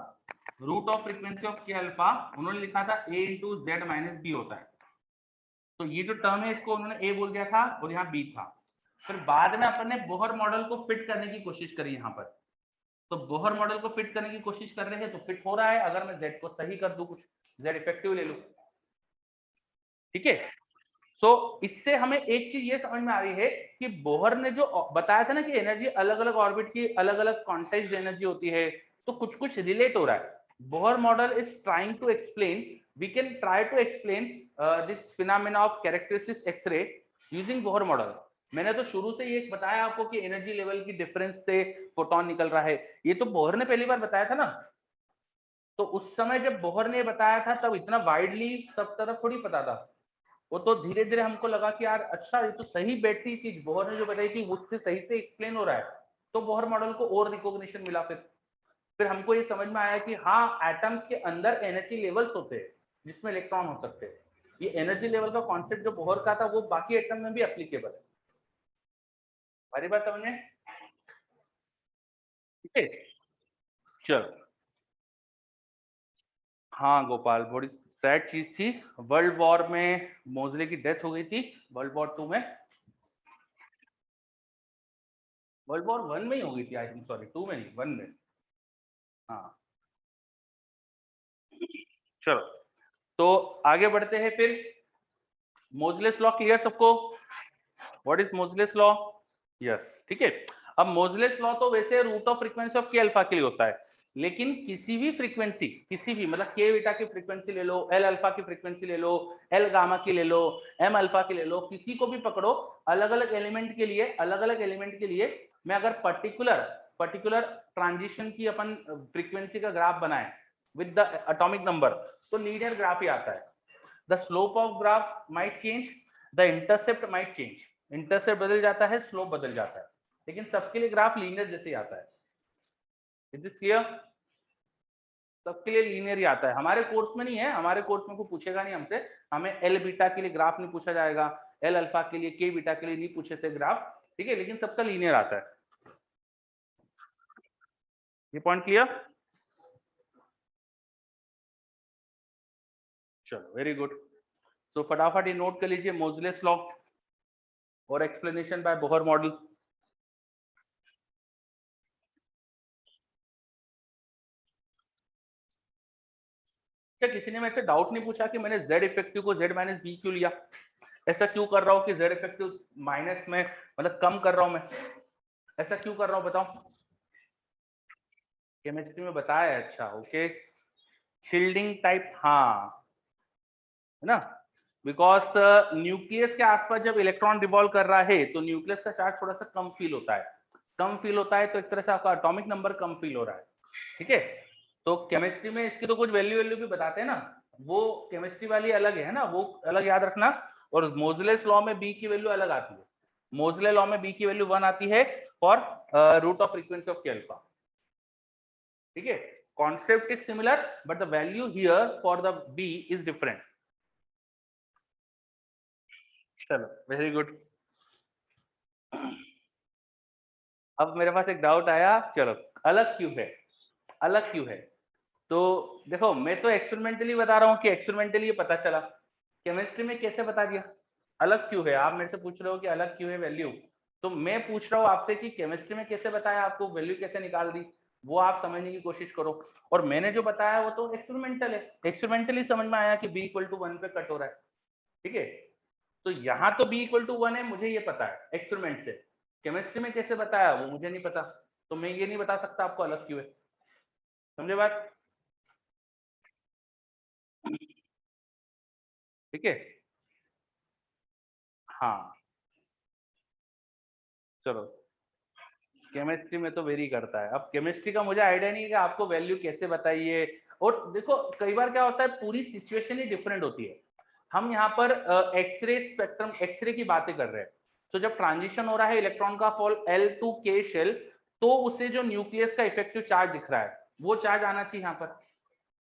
root of frequency of K alpha उन्होंने लिखा था ए इंटू जेड माइनस बी होता है। तो ये जो टर्म है इसको उन्होंने ए बोल दिया था और यहाँ बी था। फिर बाद में अपन ने बोहर मॉडल को फिट करने की कोशिश करी यहाँ पर। तो बोहर मॉडल को फिट करने की कोशिश कर रहे हैं तो फिट हो रहा है। अगर मैं जेड को सही कर दूं, कुछ जेड इफेक्टिव ले लूं, ठीक है। सो इससे हमें एक चीज ये समझ में आ रही है कि बोहर ने जो बताया था ना कि एनर्जी अलग अलग ऑर्बिट की अलग अलग क्वांटाइज्ड एनर्जी होती है, तो कुछ कुछ रिलेट हो रहा है। Bohr model is trying to explain, we can try to explain this phenomena of characteristic X ray using Bohr model. मैंने तो शुरू से ये बताया आपको कि एनर्जी लेवल की डिफरेंस से फोटोन निकल रहा है, ये तो बोहर ने पहली बार बताया था ना। तो उस समय जब बोहर ने बताया था तब इतना वाइडली सब तरफ थोड़ी पता था। वो तो धीरे धीरे हमको लगा कि यार अच्छा ये तो सही बैठती चीज बोहर ने जो बताई थी उससे सही से एक्सप्लेन हो रहा है। तो बोहर मॉडल को और रिकॉग्निशन मिला। फिर हमको ये समझ में आया कि हाँ, एटम्स के अंदर एनर्जी लेवल्स होते हैं जिसमें इलेक्ट्रॉन हो सकते हैं। ये एनर्जी लेवल का कॉन्सेप्ट जो बोहर का था वो बाकी एटम में भी एप्लीकेबल है। हमारी बात समझ में, ठीक है। चलो, हाँ गोपाल, बड़ी सैड चीज थी। वर्ल्ड वॉर में मोजले की डेथ हो गई थी, वर्ल्ड वॉर 2 में। वर्ल्ड वॉर 1 में ही हो गई थी आई थिंक, सॉरी 2 में नहीं, 1 में। हाँ चलो, तो आगे बढ़ते हैं फिर। मोजलेस लॉ क्लियर सबको? What is Moseley's law? Yes, ठीक है। अब मोजलेस लॉ तो वैसे root of frequency of K alpha के लिए होता है, लेकिन किसी भी फ्रीक्वेंसी, किसी भी मतलब के बीटा की फ्रीक्वेंसी ले लो, एल अल्फा की फ्रीक्वेंसी ले लो, एल गामा की ले लो, एम अल्फा की ले लो, किसी को भी पकड़ो, अलग अलग एलिमेंट के लिए, अलग अलग एलिमेंट के लिए मैं अगर पर्टिकुलर पर्टिकुलर ट्रांजिशन की अपन फ्रीक्वेंसी का ग्राफ बनाए विद द एटॉमिक नंबर, तो लीनियर ग्राफ ही आता है। The slope of graph might change, the intercept might change, intercept बदल जाता है, स्लोप बदल जाता है, लेकिन सबके लिए ग्राफ लीनियर जैसे ही आता है। Is this clear? सबके लिए लीनियर ही आता है। हमारे कोर्स में नहीं है, हमारे कोर्स में कोई पूछेगा नहीं हमसे, हमें एल बीटा के लिए ग्राफ नहीं पूछा जाएगा, एल अल्फा के लिए, के बीटा के लिए नहीं पूछे थे ग्राफ, ठीक है, लेकिन सबका लीनियर आता है। ये पॉइंट क्लियर? चलो वेरी गुड। तो फटाफट ये नोट कर लीजिए, मोजलेस लॉ और एक्सप्लेनेशन बाय बोहर मॉडल। क्या किसी ने मेरे से डाउट नहीं पूछा कि मैंने z इफेक्टिव को z माइनस बी क्यों लिया? ऐसा क्यों कर रहा हूँ कि z इफेक्टिव माइनस में मतलब कम कर रहा हूं मैं, ऐसा क्यों कर रहा हूँ बताओ? केमिस्ट्री में बताया है, अच्छा ओके। शील्डिंग टाइप, हाँ, है ना। बिकॉज न्यूक्लियस के आसपास जब इलेक्ट्रॉन रिवॉल्व कर रहा है तो न्यूक्लियस का चार्ज थोड़ा सा कम फील होता है, कम फील होता है, तो एक तरह से आपका एटॉमिक नंबर कम फील हो रहा है, ठीक है। तो केमिस्ट्री में इसकी तो कुछ वैल्यू वैल्यू भी बताते हैं ना, वो केमिस्ट्री वाली अलग है ना, वो अलग याद रखना। और मोजलेस लॉ में बी की वैल्यू अलग आती है। मोजले लॉ में बी की वैल्यू 1 आती है for root of frequency of K alpha, ठीक है। Concept is similar but the value here for the B is different. चलो वेरी गुड। अब मेरे पास एक डाउट आया, चलो, अलग क्यों है, अलग क्यों है? तो देखो, मैं तो एक्सपेरिमेंटली बता रहा हूँ कि एक्सपेरिमेंटली ये पता चला, केमिस्ट्री में कैसे बता दिया अलग क्यों है? आप मेरे से पूछ रहे हो कि अलग क्यों है वैल्यू, तो मैं पूछ रहा हूँ आपसे कि केमिस्ट्री में कैसे बताया, आपको वैल्यू कैसे निकाल दी, वो आप समझने की कोशिश करो। और मैंने जो बताया वो तो एक्सपेरिमेंटल है, एक्सपेरिमेंटली समझ में आया कि बी इक्वल टू 1 पे कट हो रहा है, ठीक है। तो यहाँ तो बी इक्वल टू 1 है, मुझे ये पता है एक्सपेरिमेंट से। केमिस्ट्री में कैसे बताया वो मुझे नहीं पता, तो मैं ये नहीं बता सकता आपको अलग क्यों है। समझे बात? ठीक है, हाँ। चलो, केमिस्ट्री में तो वेरी करता है। अब केमिस्ट्री का मुझे आइडिया नहीं है कि आपको वैल्यू कैसे बताइए। और देखो कई बार क्या होता है, पूरी सिचुएशन ही डिफरेंट होती है। हम यहाँ पर एक्सरे स्पेक्ट्रम, एक्सरे की बातें कर रहे हैं। तो जब ट्रांजिशन हो रहा है इलेक्ट्रॉन का फॉल एल टू के शेल, तो उसे जो न्यूक्लियस का इफेक्टिव चार्ज दिख रहा है वो चार्ज आना चाहिए यहाँ पर।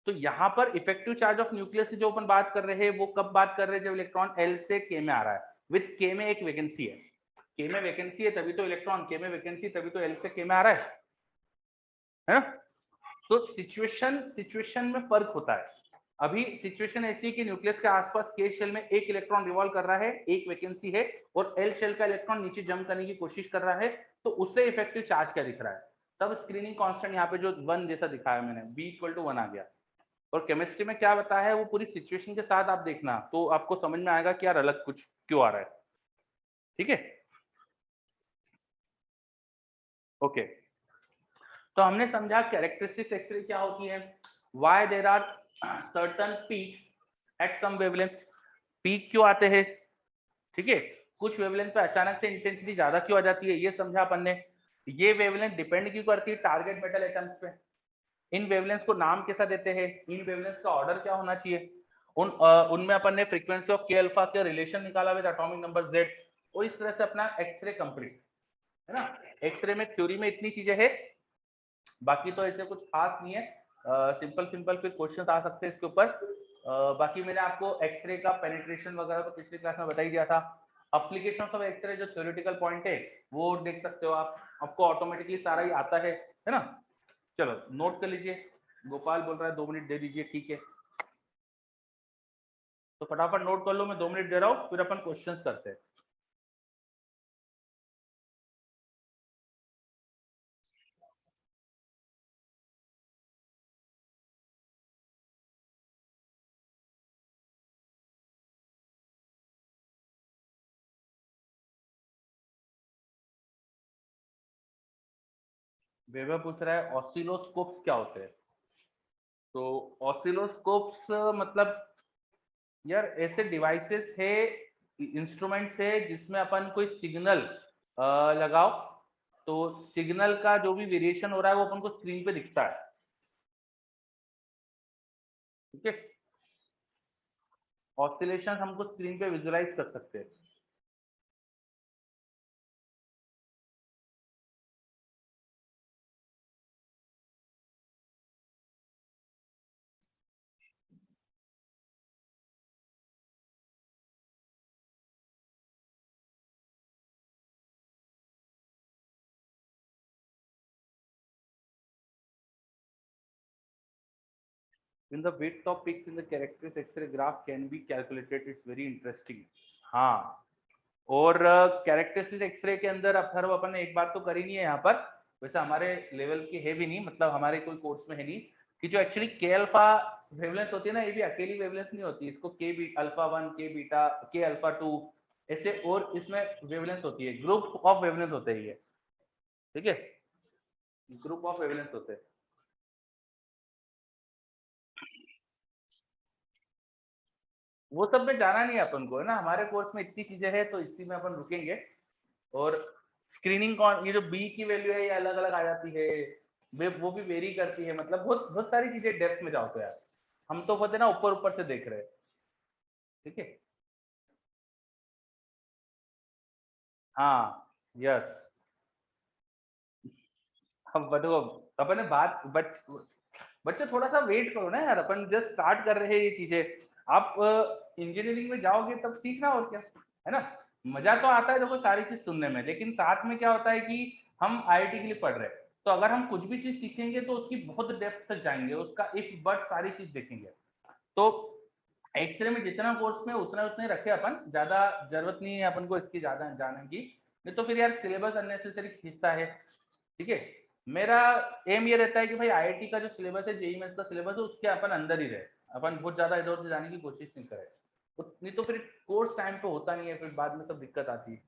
तो यहाँ पर इफेक्टिव चार्ज ऑफ न्यूक्लियस की जो अपन बात कर रहे हैं वो कब बात कर रहे हैं, जब इलेक्ट्रॉन एल से के में आ रहा है, विद के में एक वैकेंसी है। के में वैकेंसी है तभी तो इलेक्ट्रॉन, के में वैकेंसी तभी तो एल से के में आ रहा है ना। तो सिचुएशन में फर्क होता है। अभी सिचुएशन ऐसी है कि न्यूक्लियस के आसपास के शेल में एक इलेक्ट्रॉन रिवॉल्व कर रहा है, एक वैकेंसी है, और एल शेल का इलेक्ट्रॉन नीचे जंप करने की कोशिश कर रहा है, तो उससे इफेक्टिव चार्ज क्या दिख रहा है। तब स्क्रीनिंग कांस्टेंट यहाँ पे जो 1 जैसा दिखाया मैंने, B = 1 आ गया। और केमिस्ट्री में क्या बताया है वो पूरी सिचुएशन के साथ आप देखना, तो आपको समझ में आएगा कि यार अलग कुछ क्यों आ रहा है। ठीक है, ओके। तो हमने समझा कैरेक्टरिस्टिक्स एक्सरे क्या होती है, why there are certain peaks at some wavelength. Peak क्यों आते हैं, ठीक है, कुछ वेवलेंथ पे अचानक से इंटेंसिटी ज्यादा क्यों आ जाती है, ये समझा अपन ने। ये वेवलेंथ डिपेंड क्यों करती है टारगेट मेटल एटम्स पे। इन वेवलेंथ को नाम कैसा देते हैं, इन वेवलेंथ का ऑर्डर क्या होना चाहिए, उनमें अपन ने फ्रीक्वेंसी ऑफ के अल्फा के रिलेशन निकाला विद एटॉमिक नंबर Z। और इस तरह से अपना एक्सरे कंप्लीट है ना। एक्सरे में थ्योरी में इतनी चीजें है, बाकी तो ऐसे कुछ खास नहीं है। सिंपल फिर क्वेश्चन आ सकते हैं इसके ऊपर। बाकी मैंने आपको एक्सरे का पेनिट्रेशन वगैरह तो पिछली क्लास में बता ही दिया था। एप्लीकेशन ऑफ एक्सरे जो थ्योरेटिकल पॉइंट है वो देख सकते हो आप, आपको ऑटोमेटिकली सारा ही आता है ना। चलो नोट कर लीजिए। गोपाल बोल रहा है 2 मिनट दे दीजिए, ठीक है, तो फटाफट नोट कर लो, मैं 2 मिनट दे रहा हूँ, फिर अपन क्वेश्चंस करते हैं। वेबर पूछ रहा है ऑसिलोस्कोप्स क्या होते हैं। तो ऑसिलोस्कोप्स मतलब यार ऐसे डिवाइसेस है, इंस्ट्रूमेंट्स है जिसमें अपन कोई सिग्नल लगाओ, तो सिग्नल का जो भी वेरिएशन हो रहा है वो अपन को स्क्रीन पे दिखता है। ठीक है, ऑसिलेशन हमको स्क्रीन पे विजुलाइज कर सकते हैं। In the width of peaks in the characteristic X-ray graph can be calculated. It's very interesting. हाँ, और कैरेक्टरिस्टिक एक्सरे के अंदर अब हर अपन ने एक बात तो करी नहीं है यहाँ पर, वैसे हमारे लेवल की है भी नहीं, मतलब हमारे कोई कोर्स में है नहीं, कि जो एक्चुअली के अल्फा वेवलेंथ होती है ना, ये भी अकेली वेवलेंथ नहीं होती, इसको के अल्फा 1, के बीटा, के अल्फा 2 ऐसे और इसमें वेवलेंथ होती है, ग्रुप ऑफ वेवलेंथ होते हैं ये। ठीक है, ग्रुप ऑफ वेवलेंथ होते हैं। वो सब में जाना नहीं है अपन को, है ना, हमारे कोर्स में इतनी चीजें हैं तो इसी में अपन रुकेंगे। और स्क्रीनिंग कौन, ये जो बी की वैल्यू है ये अलग अलग आ जाती है, वो भी वेरी करती है, मतलब बहुत बहुत सारी चीजें डेप्थ में जाओ तो यार, हम तो पता ना ऊपर ऊपर से देख रहे हैं। ठीक है, हाँ, यस। हम देखो अपन ने बात बच्चे थोड़ा सा वेट करो ना यार, अपन जस्ट स्टार्ट कर रहे हैं ये चीजें। आप इंजीनियरिंग में जाओगे तब सीखना, और क्या है ना। मजा तो आता है देखो सारी चीज सुनने में, लेकिन साथ में क्या होता है कि हम आईआईटी के लिए पढ़ रहे हैं, तो अगर हम कुछ भी चीज सीखेंगे तो उसकी बहुत डेप्थ तक जाएंगे, उसका इफ बट सारी चीज देखेंगे। तो एक्सरे में जितना कोर्स में उतना उतने रखे अपन, ज्यादा जरूरत नहीं है अपन को इसकी ज्यादा जानने की, नहीं तो फिर यार सिलेबस अननेसेसरी खींचता है। ठीक है, मेरा एम ये रहता है कि भाई आईआईटी का जो सिलेबस है, जेईई मेंस का सिलेबस है, उसके अपन अंदर ही रहे, अपन बहुत ज्यादा इधर उधर जाने की कोशिश नहीं करें, नहीं तो फिर कोर्स टाइम पे होता नहीं है, फिर बाद में सब दिक्कत आती है।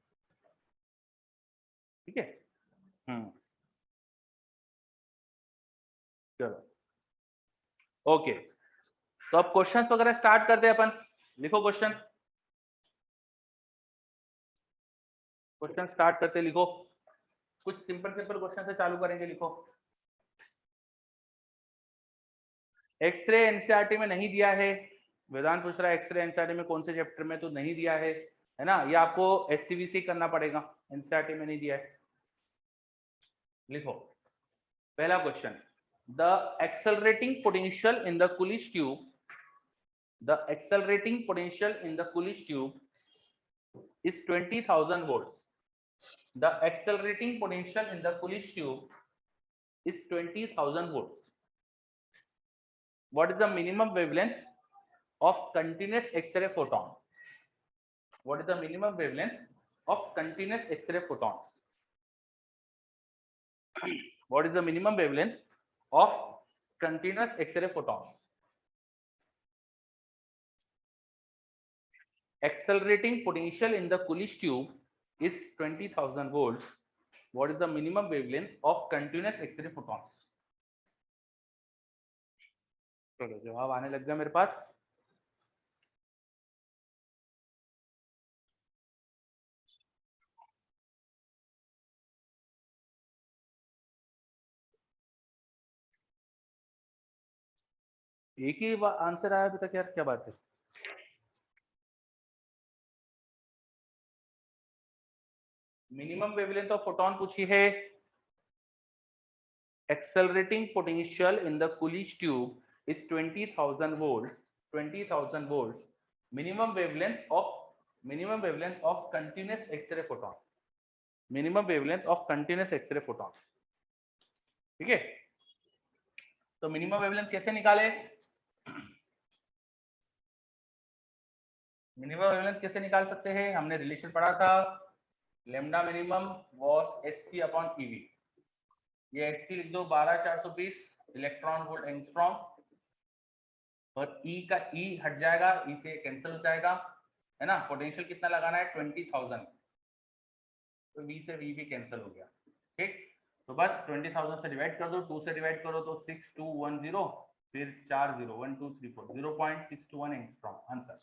ठीक है, हम्म, चलो ओके। तो अब क्वेश्चंस वगैरह स्टार्ट करते हैं अपन। लिखो क्वेश्चन, क्वेश्चन स्टार्ट करते लिखो। कुछ सिंपल सिंपल क्वेश्चन से चालू करेंगे, लिखो। एक्सरे एनसीईआरटी में नहीं दिया है, वेदांत पूछ रहा है एक्सरे एनसीईआरटी में कौन से चैप्टर में, तो नहीं दिया है ना, ये आपको एससीवीसी करना पड़ेगा, एनसीईआरटी में नहीं दिया है। लिखो पहला question, the accelerating potential in the Kulish tube, the accelerating potential in the Kulish tube is 20,000 volts. the accelerating potential in the Coolidge tube is 20,000 volts. What is the minimum wavelength of continuous X-ray photon? What is the minimum wavelength of continuous X-ray photon? What is the minimum wavelength of continuous X-ray photons? Accelerating potential in the Coolidge tube is 20,000 volts. What is the minimum wavelength of continuous X-ray photons? चलो जवाब आने लग गया मेरे पास. एक ही answer आया अभी तक यार, क्या बात है. मिनिमम वेवलेंथ ऑफ फोटॉन पूछी है. Accelerating potential in the Coolidge tube is 20,000 volts. 20,000 volts. Minimum wavelength of continuous X-ray photon. Minimum wavelength of continuous X-ray photon. ठीक है. तो मिनिमम वेवलेंथ कैसे निकाले? मिनिमम वेवलेंथ कैसे निकाल सकते हैं? हमने रिलेशन पढ़ा था. Lambda minimum was SC upon EV. ये एससी लिख दो 12420 इलेक्ट्रॉन वोल्ट एंगस्ट्रॉम, और ई का ई हट जाएगा, ई से कैंसिल हो जाएगा, है ना. पोटेंशियल कितना लगाना है? 20,000. तो वी से वी भी कैंसिल हो गया. ठीक. तो बस 20,000 से डिवाइड कर दो, 2 से डिवाइड करो तो 6210, फिर 4 0 1 2 3 4 0.621 एंगस्ट्रॉम. Answer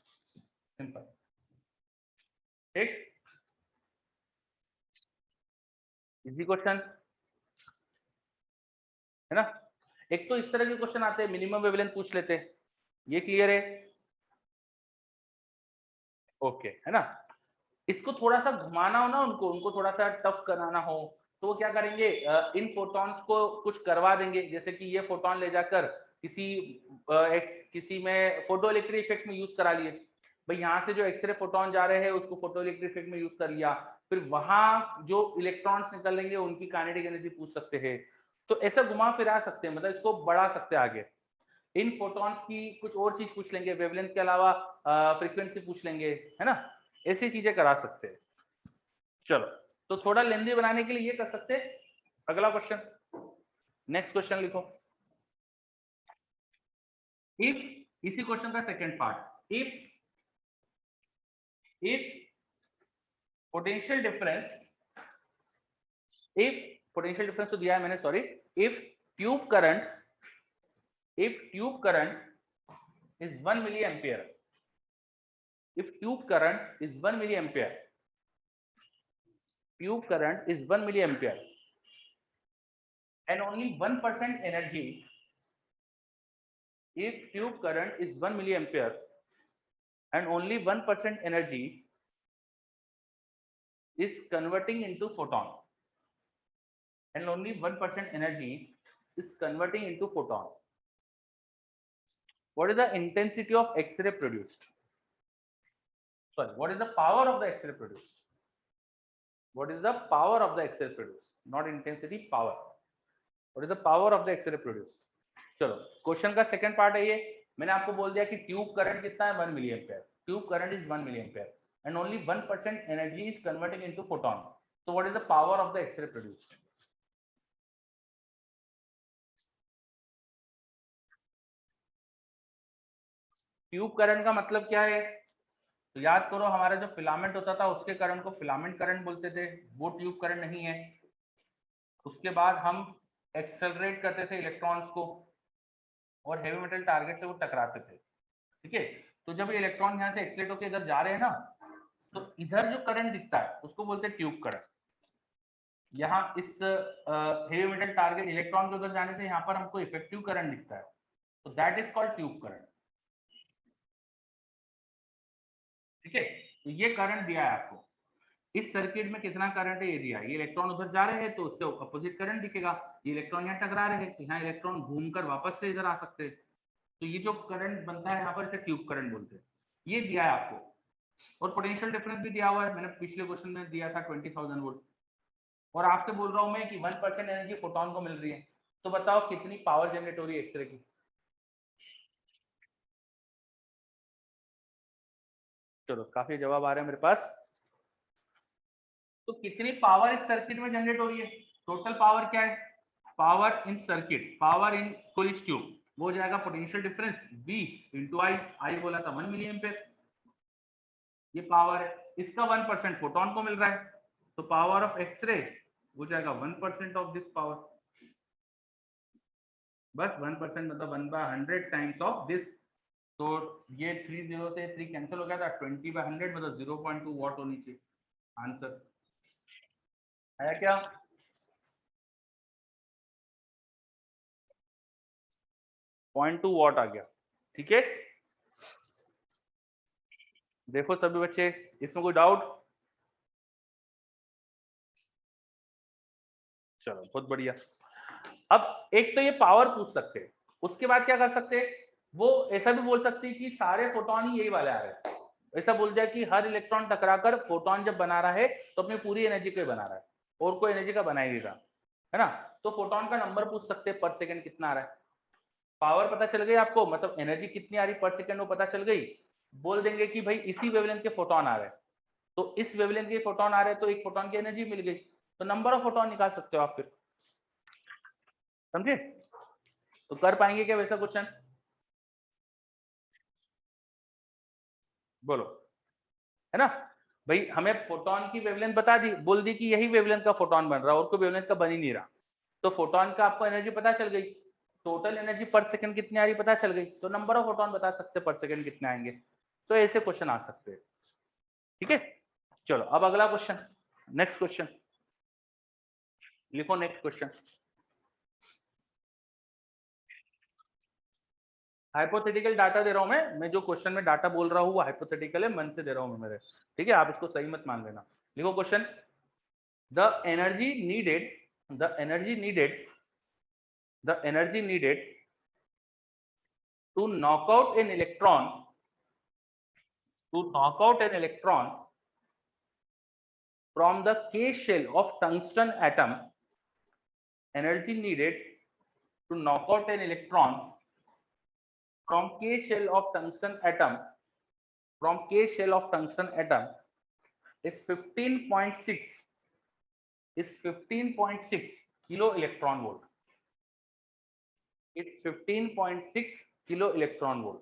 simple. ठीक. इजी क्वेश्चन है ना. एक तो इस तरह के क्वेश्चन आते हैं, मिनिमम वेवलेंथ पूछ लेते हैं. ये क्लियर है? ओके है ना. इसको थोड़ा सा घुमाना हो ना, उनको थोड़ा सा टफ कराना हो, तो वो क्या करेंगे, इन फोटॉन्स को कुछ करवा देंगे. जैसे कि ये फोटोन ले जाकर किसी में फोटो इलेक्ट्रिक इफेक्ट में यूज करा लिए. भाई यहाँ से जो एक्सरे फोटोन जा रहे हैं उसको फोटो इलेक्ट्रिक इफेक्ट में यूज कर लिया, फिर वहां जो इलेक्ट्रॉन्स निकलेंगे उनकी काइनेटिक एनर्जी पूछ सकते हैं. तो ऐसा घुमा फिरा सकते हैं, मतलब इसको बढ़ा सकते हैं आगे. इन फोटॉन्स की कुछ और चीज पूछ लेंगे, वेवलेंथ के अलावा फ्रीक्वेंसी पूछ लेंगे, है ना. ऐसी चीजें करा सकते हैं. चलो, तो थोड़ा लेंदी बनाने के लिए ये कर सकते हैं. अगला क्वेश्चन, नेक्स्ट क्वेश्चन लिखो. इफ, इसी क्वेश्चन का second part, if potential difference, if potential difference तो दिया है मैंने, sorry. If tube current is 1 milliampere, if tube current is 1 milliampere, tube current is 1 milliampere and only 1% energy, if tube current is 1 milliampere and only 1% energy is converting into photon, and only 1% energy is converting into photon, what is the intensity of X-ray produced? Sorry, what is the power of the X-ray produced? What is the power of the X-ray produced? Not intensity, power. What is the power of the X-ray produced? चलो, question का second part है ये. मैंने आपको बोल दिया कि tube current कितना है? 1 milliampere. Tube current is 1 milliampere and only 1% energy is converting into photon. So what is the power of the X-ray produced? Tube current का मतलब क्या है? तो याद करो, हमारा जो फिलामेंट होता था उसके करंट को फिलामेंट करंट बोलते थे, वो ट्यूब करंट नहीं है. उसके बाद हम एक्सेलरेट करते थे इलेक्ट्रॉन्स को, और हेवी मेटल टारगेट से वो टकराते थे. ठीक है. तो जब ये इलेक्ट्रॉन यहाँ से एक्सलेट होकर इधर जा रहे हैं ना, तो इधर जो करंट दिखता है उसको बोलते हैं ट्यूब करंट. यहाँ इस हेवी मेटल टारगेट इलेक्ट्रॉन के उधर जाने से यहाँ पर हमको इफेक्टिव करंट दिखता है, तो that is called tube current. ठीक है. तो ये करंट दिया है आपको. इस सर्किट में कितना करंट है ये दिया है. ये इलेक्ट्रॉन उधर जा रहे हैं तो उसके अपोजिट करंट दिखेगा. ये इलेक्ट्रॉन यहाँ टकरा रहे हैं तो यहाँ इलेक्ट्रॉन घूमकर वापस से इधर आ सकते हैं. तो ये जो करंट बनता है यहाँ पर, इसे ट्यूब करंट बोलते हैं. ये दिया है आपको. और पोटेंशियल डिफरेंस भी दिया हुआ है, मैंने पिछले क्वेश्चन में दिया था 20,000 वोल्ट. और आपसे बोल रहा हूं मैं कि 1% एनर्जी फोटोन को मिल रही है, तो बताओ कितनी पावर जनरेट हो रही है एक्सरे की। चलो काफी जवाब आ रहे हैं मेरे पास। तो कितनी पावर इस सर्किट में जनरेट हो रही है, टोटल पावर क्या है, power in circuit, power in Coolidge tube, वो हो जाएगा पोटेंशियल डिफरेंस V इंटू आई बोला था 1 मिली एम्पियर, ये पावर है। इसका 1% फोटोन को मिल रहा है, तो पावर ऑफ एक्सरे हो जाएगा 1% ऑफ दिस पावर, बस 1% मतलब 1/100 टाइम्स ऑफ दिस। तो ये 30 से 3 कैंसिल हो गया था, 20/100 मतलब 0.2 वॉट होनी चाहिए। आंसर आया क्या? 0.2 वॉट आ गया। ठीक है, देखो सभी बच्चे, इसमें कोई डाउट? चलो बहुत बढ़िया। अब एक तो ये पावर पूछ सकते हैं, उसके बाद क्या कर सकते हैं, वो ऐसा भी बोल सकते हैं कि सारे फोटोन ही यही वाले आ रहे हैं, ऐसा बोल दिया कि हर इलेक्ट्रॉन टकराकर फोटोन जब बना रहा है तो अपनी पूरी एनर्जी को बना रहा है और कोई एनर्जी का बना ही नहीं रहा है ना। तो फोटोन का नंबर पूछ सकते हैं पर सेकंड कितना आ रहा है, पावर पता चल गई आपको, मतलब एनर्जी कितनी आ रही पर सेकंड वो पता चल गई। बोल देंगे कि भाई इसी वेवलेंथ के फोटोन आ रहे हैं, तो इस वेवलेंथ के फोटोन आ रहे हैं तो एक फोटोन की एनर्जी मिल गई, तो नंबर ऑफ फोटोन निकाल सकते हो आप फिर। समझे? तो कर पाएंगे क्या वैसा क्वेश्चन? बोलो, है ना। भाई हमें फोटोन की वेवलेंथ बता दी, बोल दी कि यही वेवलेंथ का फोटोन बन रहा है और कोई वेवलेंथ का बन ही नहीं रहा, तो फोटोन का आपको एनर्जी पता चल गई, टोटल एनर्जी पर सेकंड कितनी आ रही पता चल गई, तो नंबर ऑफ फोटोन बता सकते पर सेकंड कितने आएंगे। तो ऐसे क्वेश्चन आ सकते हैं। ठीक है, चलो अब अगला क्वेश्चन, नेक्स्ट क्वेश्चन लिखो, नेक्स्ट क्वेश्चन। हाइपोथेटिकल डाटा दे रहा हूं मैं जो क्वेश्चन में डाटा बोल रहा हूँ वो हाइपोथेटिकल है, मन से दे रहा हूं मैं मेरे। ठीक है, आप इसको सही मत मान लेना। लिखो question, the energy needed the energy needed the energy needed to knock out an electron from the K shell of tungsten atom, energy needed to knock out an electron from K shell of tungsten atom is 15.6 kilo electron volt. It's 15.6 kilo electron volt.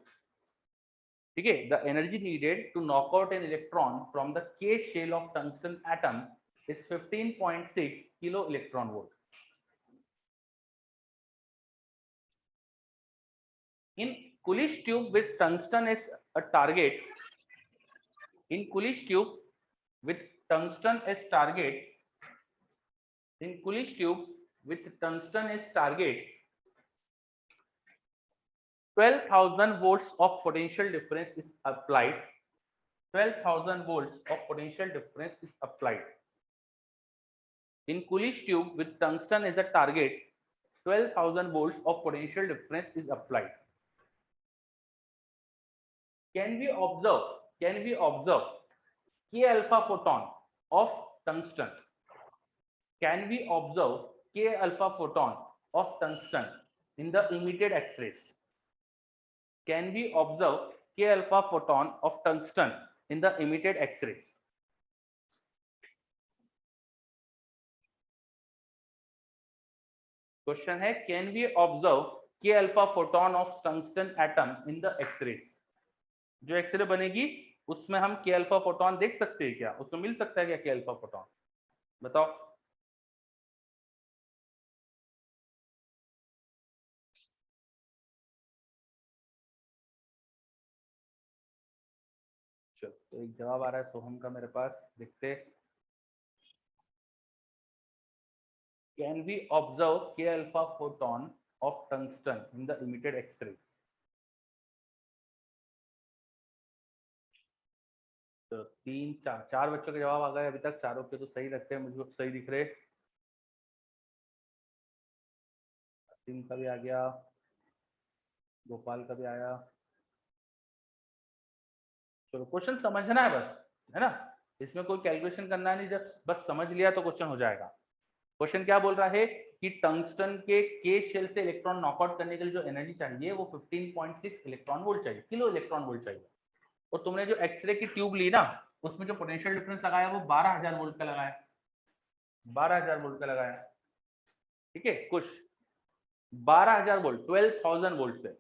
ठीक है, the energy needed to knock out an electron from the K shell of tungsten atom is 15.6 kilo electron volt. In Coolidge tube with tungsten as a target, in Coolidge tube with tungsten as target, in Coolidge tube with tungsten as target, 12,000 volts of potential difference is applied. 12,000 volts of potential difference is applied. In Coolidge tube with tungsten as a target, 12,000 volts of potential difference is applied. Can we observe? Can we observe K alpha photon of tungsten? Can we observe K alpha photon of tungsten in the emitted X-rays? Can we observe K alpha photon of tungsten in the emitted X-rays? Question है, can we observe K alpha photon of tungsten atom in the X rays? जो X ray बनेगी उसमें हम के alpha photon देख सकते हैं क्या, उसमें मिल सकता है क्या के अल्फा फोटोन? बताओ। चलो तो एक जवाब आ रहा है सोहम का मेरे पास, देखते। Can we observe K alpha photon of tungsten in the emitted X rays? तो तीन चार चार बच्चों के जवाब आ गए अभी तक, चारों के तो सही लगते हैं मुझे, सही दिख रहे। तीन का भी आ गया, गोपाल का भी आया। चलो क्वेश्चन समझना है बस, है ना, इसमें कोई कैलकुलेशन करना नहीं, जब बस समझ लिया तो क्वेश्चन हो जाएगा। क्वेश्चन क्या बोल रहा है कि टंगस्टन के शेल से इलेक्ट्रॉन नॉकआउट करने के लिए जो एनर्जी चाहिए वो 15.6 इलेक्ट्रॉन वोल्ट चाहिए, किलो इलेक्ट्रॉन वोल्ट चाहिए। और तुमने जो एक्सरे की ट्यूब ली ना, उसमें जो पोटेंशियल डिफरेंस लगाया वो 12,000 वोल्ट का लगाया, 12,000 वोल्ट का लगाया। ठीक है, कुछ 12,000 वोल्ट, 12,000 वोल्ट से,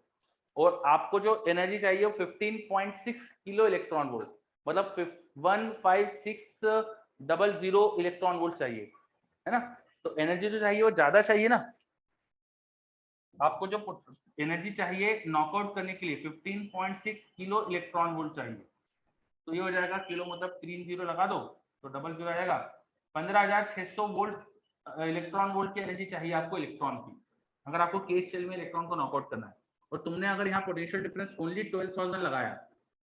और आपको जो एनर्जी चाहिए वो 15.6 किलो इलेक्ट्रॉन वोल्ट, मतलब 15600 इलेक्ट्रॉन वोल्ट चाहिए, है ना। तो एनर्जी जो चाहिए वो ज्यादा चाहिए ना, आपको जो एनर्जी चाहिए नॉकआउट करने के लिए 15.6 किलो इलेक्ट्रॉन वोल्ट चाहिए। तो ये हो जाएगा, किलो मतलब 3 जीरो लगा दो तो डबल जीरो आएगा, 15,600 वोल्ट इलेक्ट्रॉन वोल्ट की एनर्जी चाहिए आपको इलेक्ट्रॉन की, अगर आपको केस शेल में इलेक्ट्रॉन को नॉकआउट करना है। और तुमने अगर यहाँ पोटेंशियल डिफरेंस ओनली 12,000 लगाया,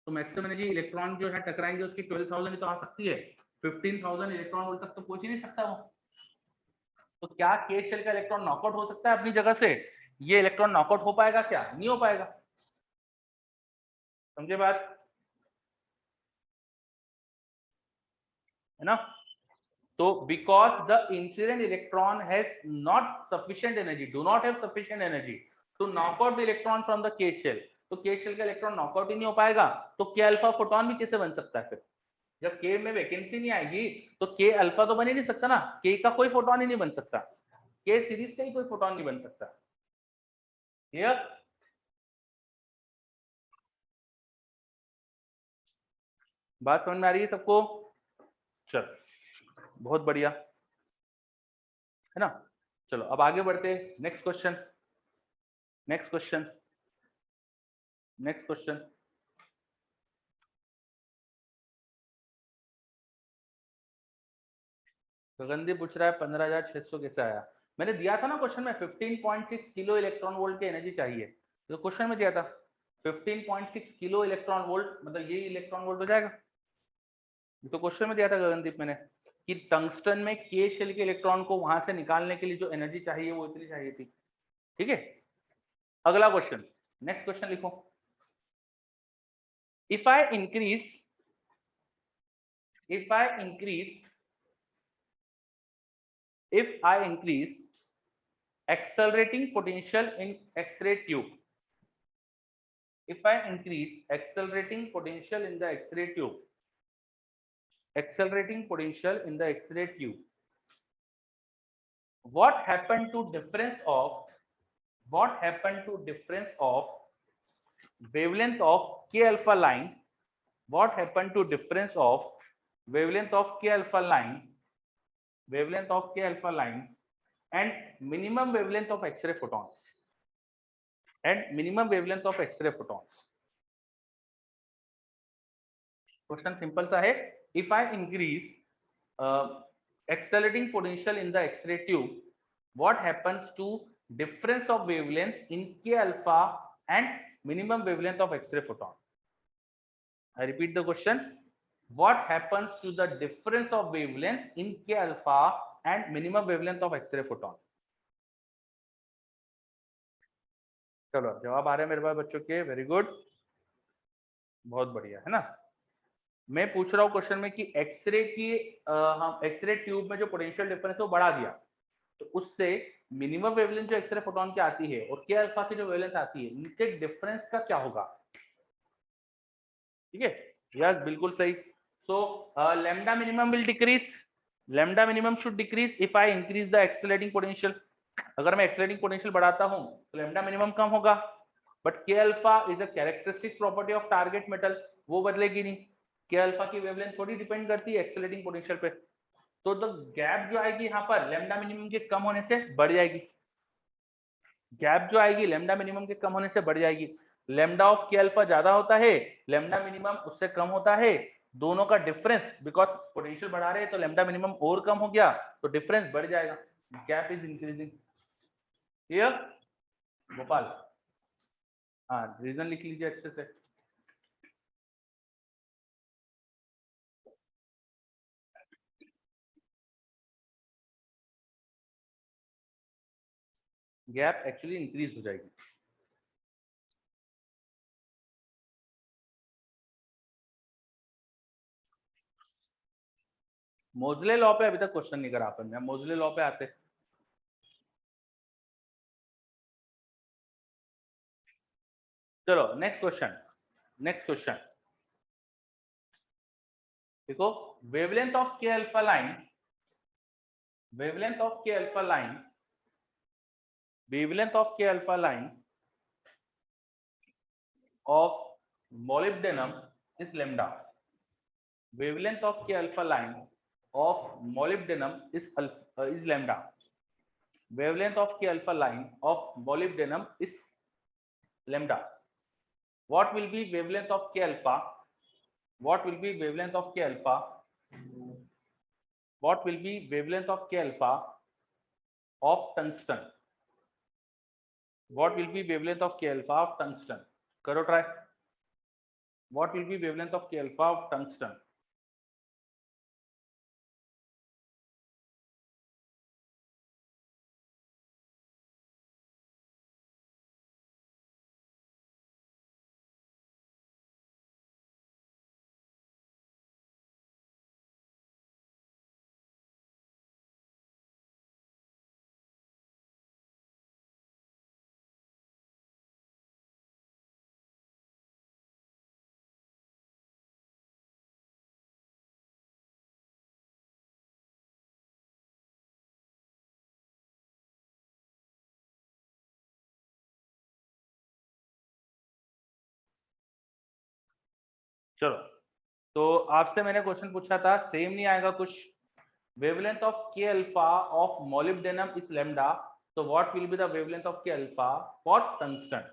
तो मैक्सिमम एनर्जी इलेक्ट्रॉन जो है टकराएंगे उसकी 12,000 ही तो आ सकती है, 15,000 इलेक्ट्रॉन वोल्ट तक तो पहुंच ही नहीं सकता वो। तो क्या केस शेल का इलेक्ट्रॉन नॉकआउट हो सकता है अपनी जगह से? ये इलेक्ट्रॉन नॉकआउट हो पाएगा क्या? नहीं हो पाएगा, समझे बात, है ना। तो because the incident electron has not sufficient energy, do not have sufficient energy to knock out the electron from the K shell, तो केस शेल का इलेक्ट्रॉन नॉकआउट ही नहीं हो पाएगा, तो के अल्फा फोटोन भी कैसे बन सकता है फिर? जब के में वैकेंसी नहीं आएगी तो के अल्फा तो बन ही नहीं सकता ना, के का कोई फोटोन ही नहीं बन सकता, के सीरीज का ही कोई फोटोन नहीं बन सकता। क्लियर? बात समझ में आ रही है सबको? चल, बहुत बढ़िया, है ना। चलो अब आगे बढ़ते, next question, next question, next question. Gagandeep पूछ रहा है 15,600 कैसे आया? मैंने दिया था ना क्वेश्चन में, 15.6 किलो इलेक्ट्रॉन वोल्ट की एनर्जी चाहिए, तो क्वेश्चन में दिया था 15.6 किलो इलेक्ट्रॉन वोल्ट, मतलब ये इलेक्ट्रॉन वोल्ट हो जाएगा, तो क्वेश्चन में दिया था गगनदीप मैंने कि टंगस्टन में के शेल के इलेक्ट्रॉन को वहां से निकालने के लिए जो एनर्जी चाहिए वो इतनी चाहिए थी। ठीक है, अगला क्वेश्चन, नेक्स्ट क्वेश्चन लिखो। If I increase, if I increase, if I increase accelerating potential in X-ray tube, if I increase accelerating potential in the X-ray tube, accelerating potential in the X-ray tube, what happened to difference of, what happened to difference of wavelength of K alpha line, what happened to difference of wavelength of K alpha line, wavelength of K alpha line and minimum wavelength of X-ray photons, and minimum wavelength of X-ray photons? Question simple सा है, if I increase accelerating potential in the X-ray tube, what happens to difference of wavelength in K alpha and minimum wavelength of X-ray photon? I repeat the question. What happens to the difference of wavelength in K alpha and minimum wavelength of X-ray photon? चलो जवाब आ रहे हैं मेरे पास बच्चों के, very good, बहुत बढ़िया, है ना। मैं पूछ रहा हूँ क्वेश्चन में कि एक्सरे की हम एक्सरे ट्यूब में जो पोटेंशियल डिफरेंस है वो बढ़ा दिया, तो उससे मिनिमम वेवलेंथ जो एक्सरे फोटोन की आती है और के अल्फा की जो वेवलेंथ आती है, इनके डिफरेंस का क्या होगा? ठीक है, यस बिल्कुल सही। सो lambda minimum will decrease, lambda minimum should decrease if I increase the accelerating potential. अगर मैं एक्सेलरेटिंग पोटेंशियल बढ़ाता हूं तो लैम्डा मिनिमम कम होगा, बट के alpha is a characteristic property of target metal, वो बदलेगी नहीं। के अल्फा की वेवलेंथ थोड़ी डिपेंड करती है एक्सेलरेटिंग पोटेंशियल पे, तो द गैप जो आएगी यहाँ पर लैम्डा मिनिमम के कम होने से बढ़ जाएगी, गैप जो आएगी लैम्डा मिनिमम के कम होने से बढ़ जाएगी। लैम्डा ऑफ के अल्फा ज्यादा होता है, लैम्डा मिनिमम उससे कम होता है, दोनों का डिफरेंस, बिकॉज पोटेंशियल बढ़ा रहे हैं तो लैम्डा मिनिमम और कम हो गया तो डिफरेंस बढ़ जाएगा, gap is increasing. Clear Gopal? हाँ, रीजन लिख लीजिए अच्छे से। गैप एक्चुअली इंक्रीज हो जाएगी। मोजले लॉ पे अभी तक क्वेश्चन नहीं करा अपन ने, मोजले लॉ पे आते। चलो नेक्स्ट क्वेश्चन, नेक्स्ट क्वेश्चन देखो, wavelength of K alpha line, wavelength of K alpha line, wavelength of K alpha line of molybdenum is lambda. Wavelength of K alpha line of molybdenum is lambda. Wavelength of K alpha line of molybdenum is lambda. What will be wavelength of K alpha? What will be wavelength of K alpha? What will be wavelength of K alpha of tungsten? What will be wavelength of K alpha of tungsten? करो try. What will be wavelength of K alpha of tungsten? चलो, तो आपसे मैंने question पूछा था, same नहीं आएगा कुछ? Wavelength of K alpha of molybdenum is lambda, तो what will be the wavelength of K alpha for tungsten?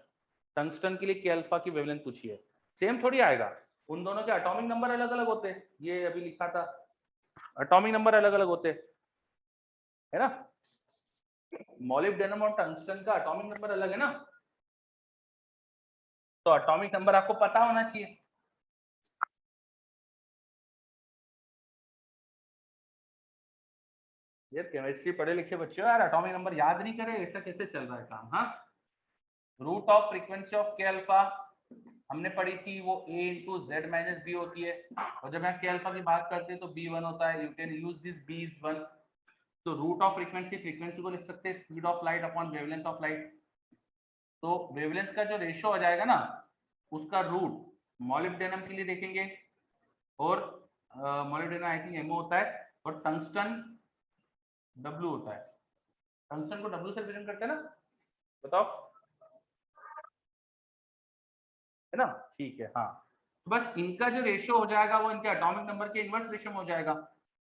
Tungsten के लिए के अल्फा की वेवलेंथ पूछी है, सेम थोड़ी आएगा, उन दोनों के एटॉमिक नंबर अलग अलग होते हैं, ये अभी लिखा था, एटॉमिक नंबर अलग अलग होते है ना, मोलिब्डेनम और टंगस्टन का एटॉमिक नंबर अलग है ना, तो एटॉमिक नंबर आपको पता होना चाहिए। यार केमिस्ट्री पढ़े लिखे बच्चे हो यार, एटॉमिक नंबर याद नहीं करे, ऐसा कैसे चल रहा है काम? हाँ, root of frequency of K alpha हमने पढ़ी थी, वो a into Z minus B होती है, और जब यहाँ के अल्फा की बात करते हैं तो b1 होता है, you can use this b is 1। तो रूट ऑफ फ्रीक्वेंसी, फ्रीक्वेंसी को लिख सकते हैं speed of light upon wavelength of light, तो वेवलेंथ का जो रेशियो आ जाएगा ना, उसका रूट मॉलिब्डेनम के लिए देखेंगे, और मॉलिब्डेनम आई थिंक एमओ होता है, और टंगस्टन डब्ल्यू होता है, टंगस्टन को डब्ल्यू से रिप्रेजेंट करते हैं ना, बताओ, है ना? ठीक है, हाँ, तो बस इनका जो रेशियो हो जाएगा वो इनके एटॉमिक नंबर के इनवर्स रेशियो में हो जाएगा,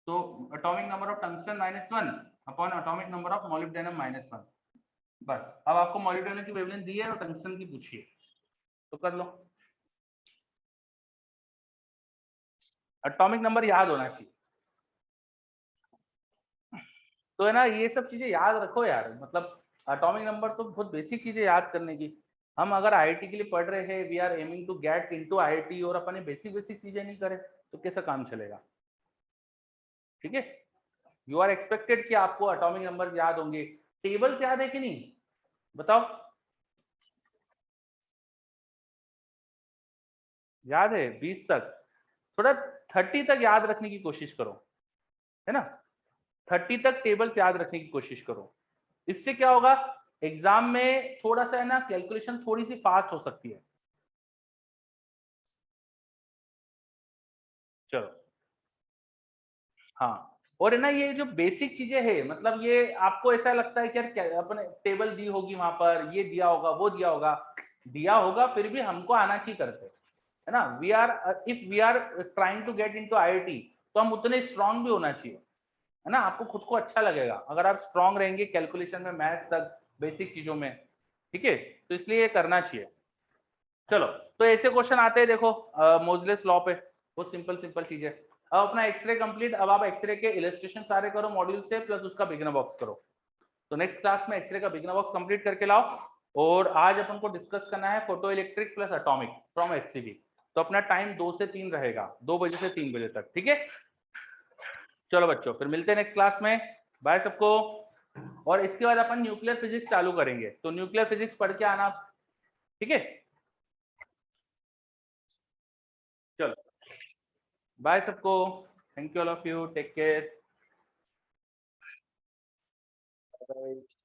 तो atomic number of tungsten -1 upon atomic number of molybdenum -1। बस अब आपको मॉलिब्डेनम की वेवलेंथ दी है और टंगस्टन की पूछिए, तो कर लो, एटॉमिक नंबर याद होना चाहिए, तो है ना, ये सब चीजें याद रखो यार, मतलब एटॉमिक नंबर तो बहुत बेसिक चीजें याद करने की, हम अगर आईआईटी के लिए पढ़ रहे हैं, we are aiming to get into IIT, और अपने बेसिक बेसिक चीजें नहीं करें तो कैसा काम चलेगा? ठीक है, यू आर एक्सपेक्टेड कि आपको एटॉमिक नंबर याद होंगे, टेबल्स याद है कि नहीं, बताओ, याद है 20 तक? थोड़ा 30 तक याद रखने की कोशिश करो, है ना, 30 तक टेबल्स याद रखने की कोशिश करो, इससे क्या होगा, एग्जाम में थोड़ा सा है ना कैलकुलेशन थोड़ी सी फास्ट हो सकती है। चलो, हाँ, और है ना, ये जो बेसिक चीजें है, मतलब ये आपको ऐसा लगता है कि यार क्या अपने टेबल दी होगी वहां पर, ये दिया होगा, वो दिया होगा, फिर भी हमको आना चाहिए करते, है ना, we are, if we are trying to get into IIT, तो हम उतने स्ट्रांग भी होना चाहिए, है ना, आपको खुद को अच्छा लगेगा अगर आप स्ट्रांग रहेंगे कैलकुलेशन में, मैथ्स तक, बेसिक चीजों में, ठीक है, तो इसलिए ये करना चाहिए। चलो, तो ऐसे क्वेश्चन आते हैं देखो, मोजलेस लॉ पे, बहुत सिंपल सिंपल चीज है। अब अपना एक्सरे कंप्लीट, अब आप एक्सरे के इलस्ट्रेशन सारे करो मॉड्यूल से, प्लस उसका बिगनर बॉक्स करो, तो नेक्स्ट क्लास में एक्सरे का बिगनर बॉक्स कंप्लीट करके लाओ, और आज अपन को डिस्कस करना है photo electric plus atomic from HCB, तो अपना टाइम 2 से 3 रहेगा, 2 बजे से 3 बजे तक, ठीक है? चलो बच्चों, फिर मिलते हैं नेक्स्ट क्लास में, बाय सबको, और इसके बाद अपन न्यूक्लियर फिजिक्स चालू करेंगे, तो न्यूक्लियर फिजिक्स पढ़ के आना, ठीक है? चलो, बाय सबको। Thank you all of you, take care. Bye.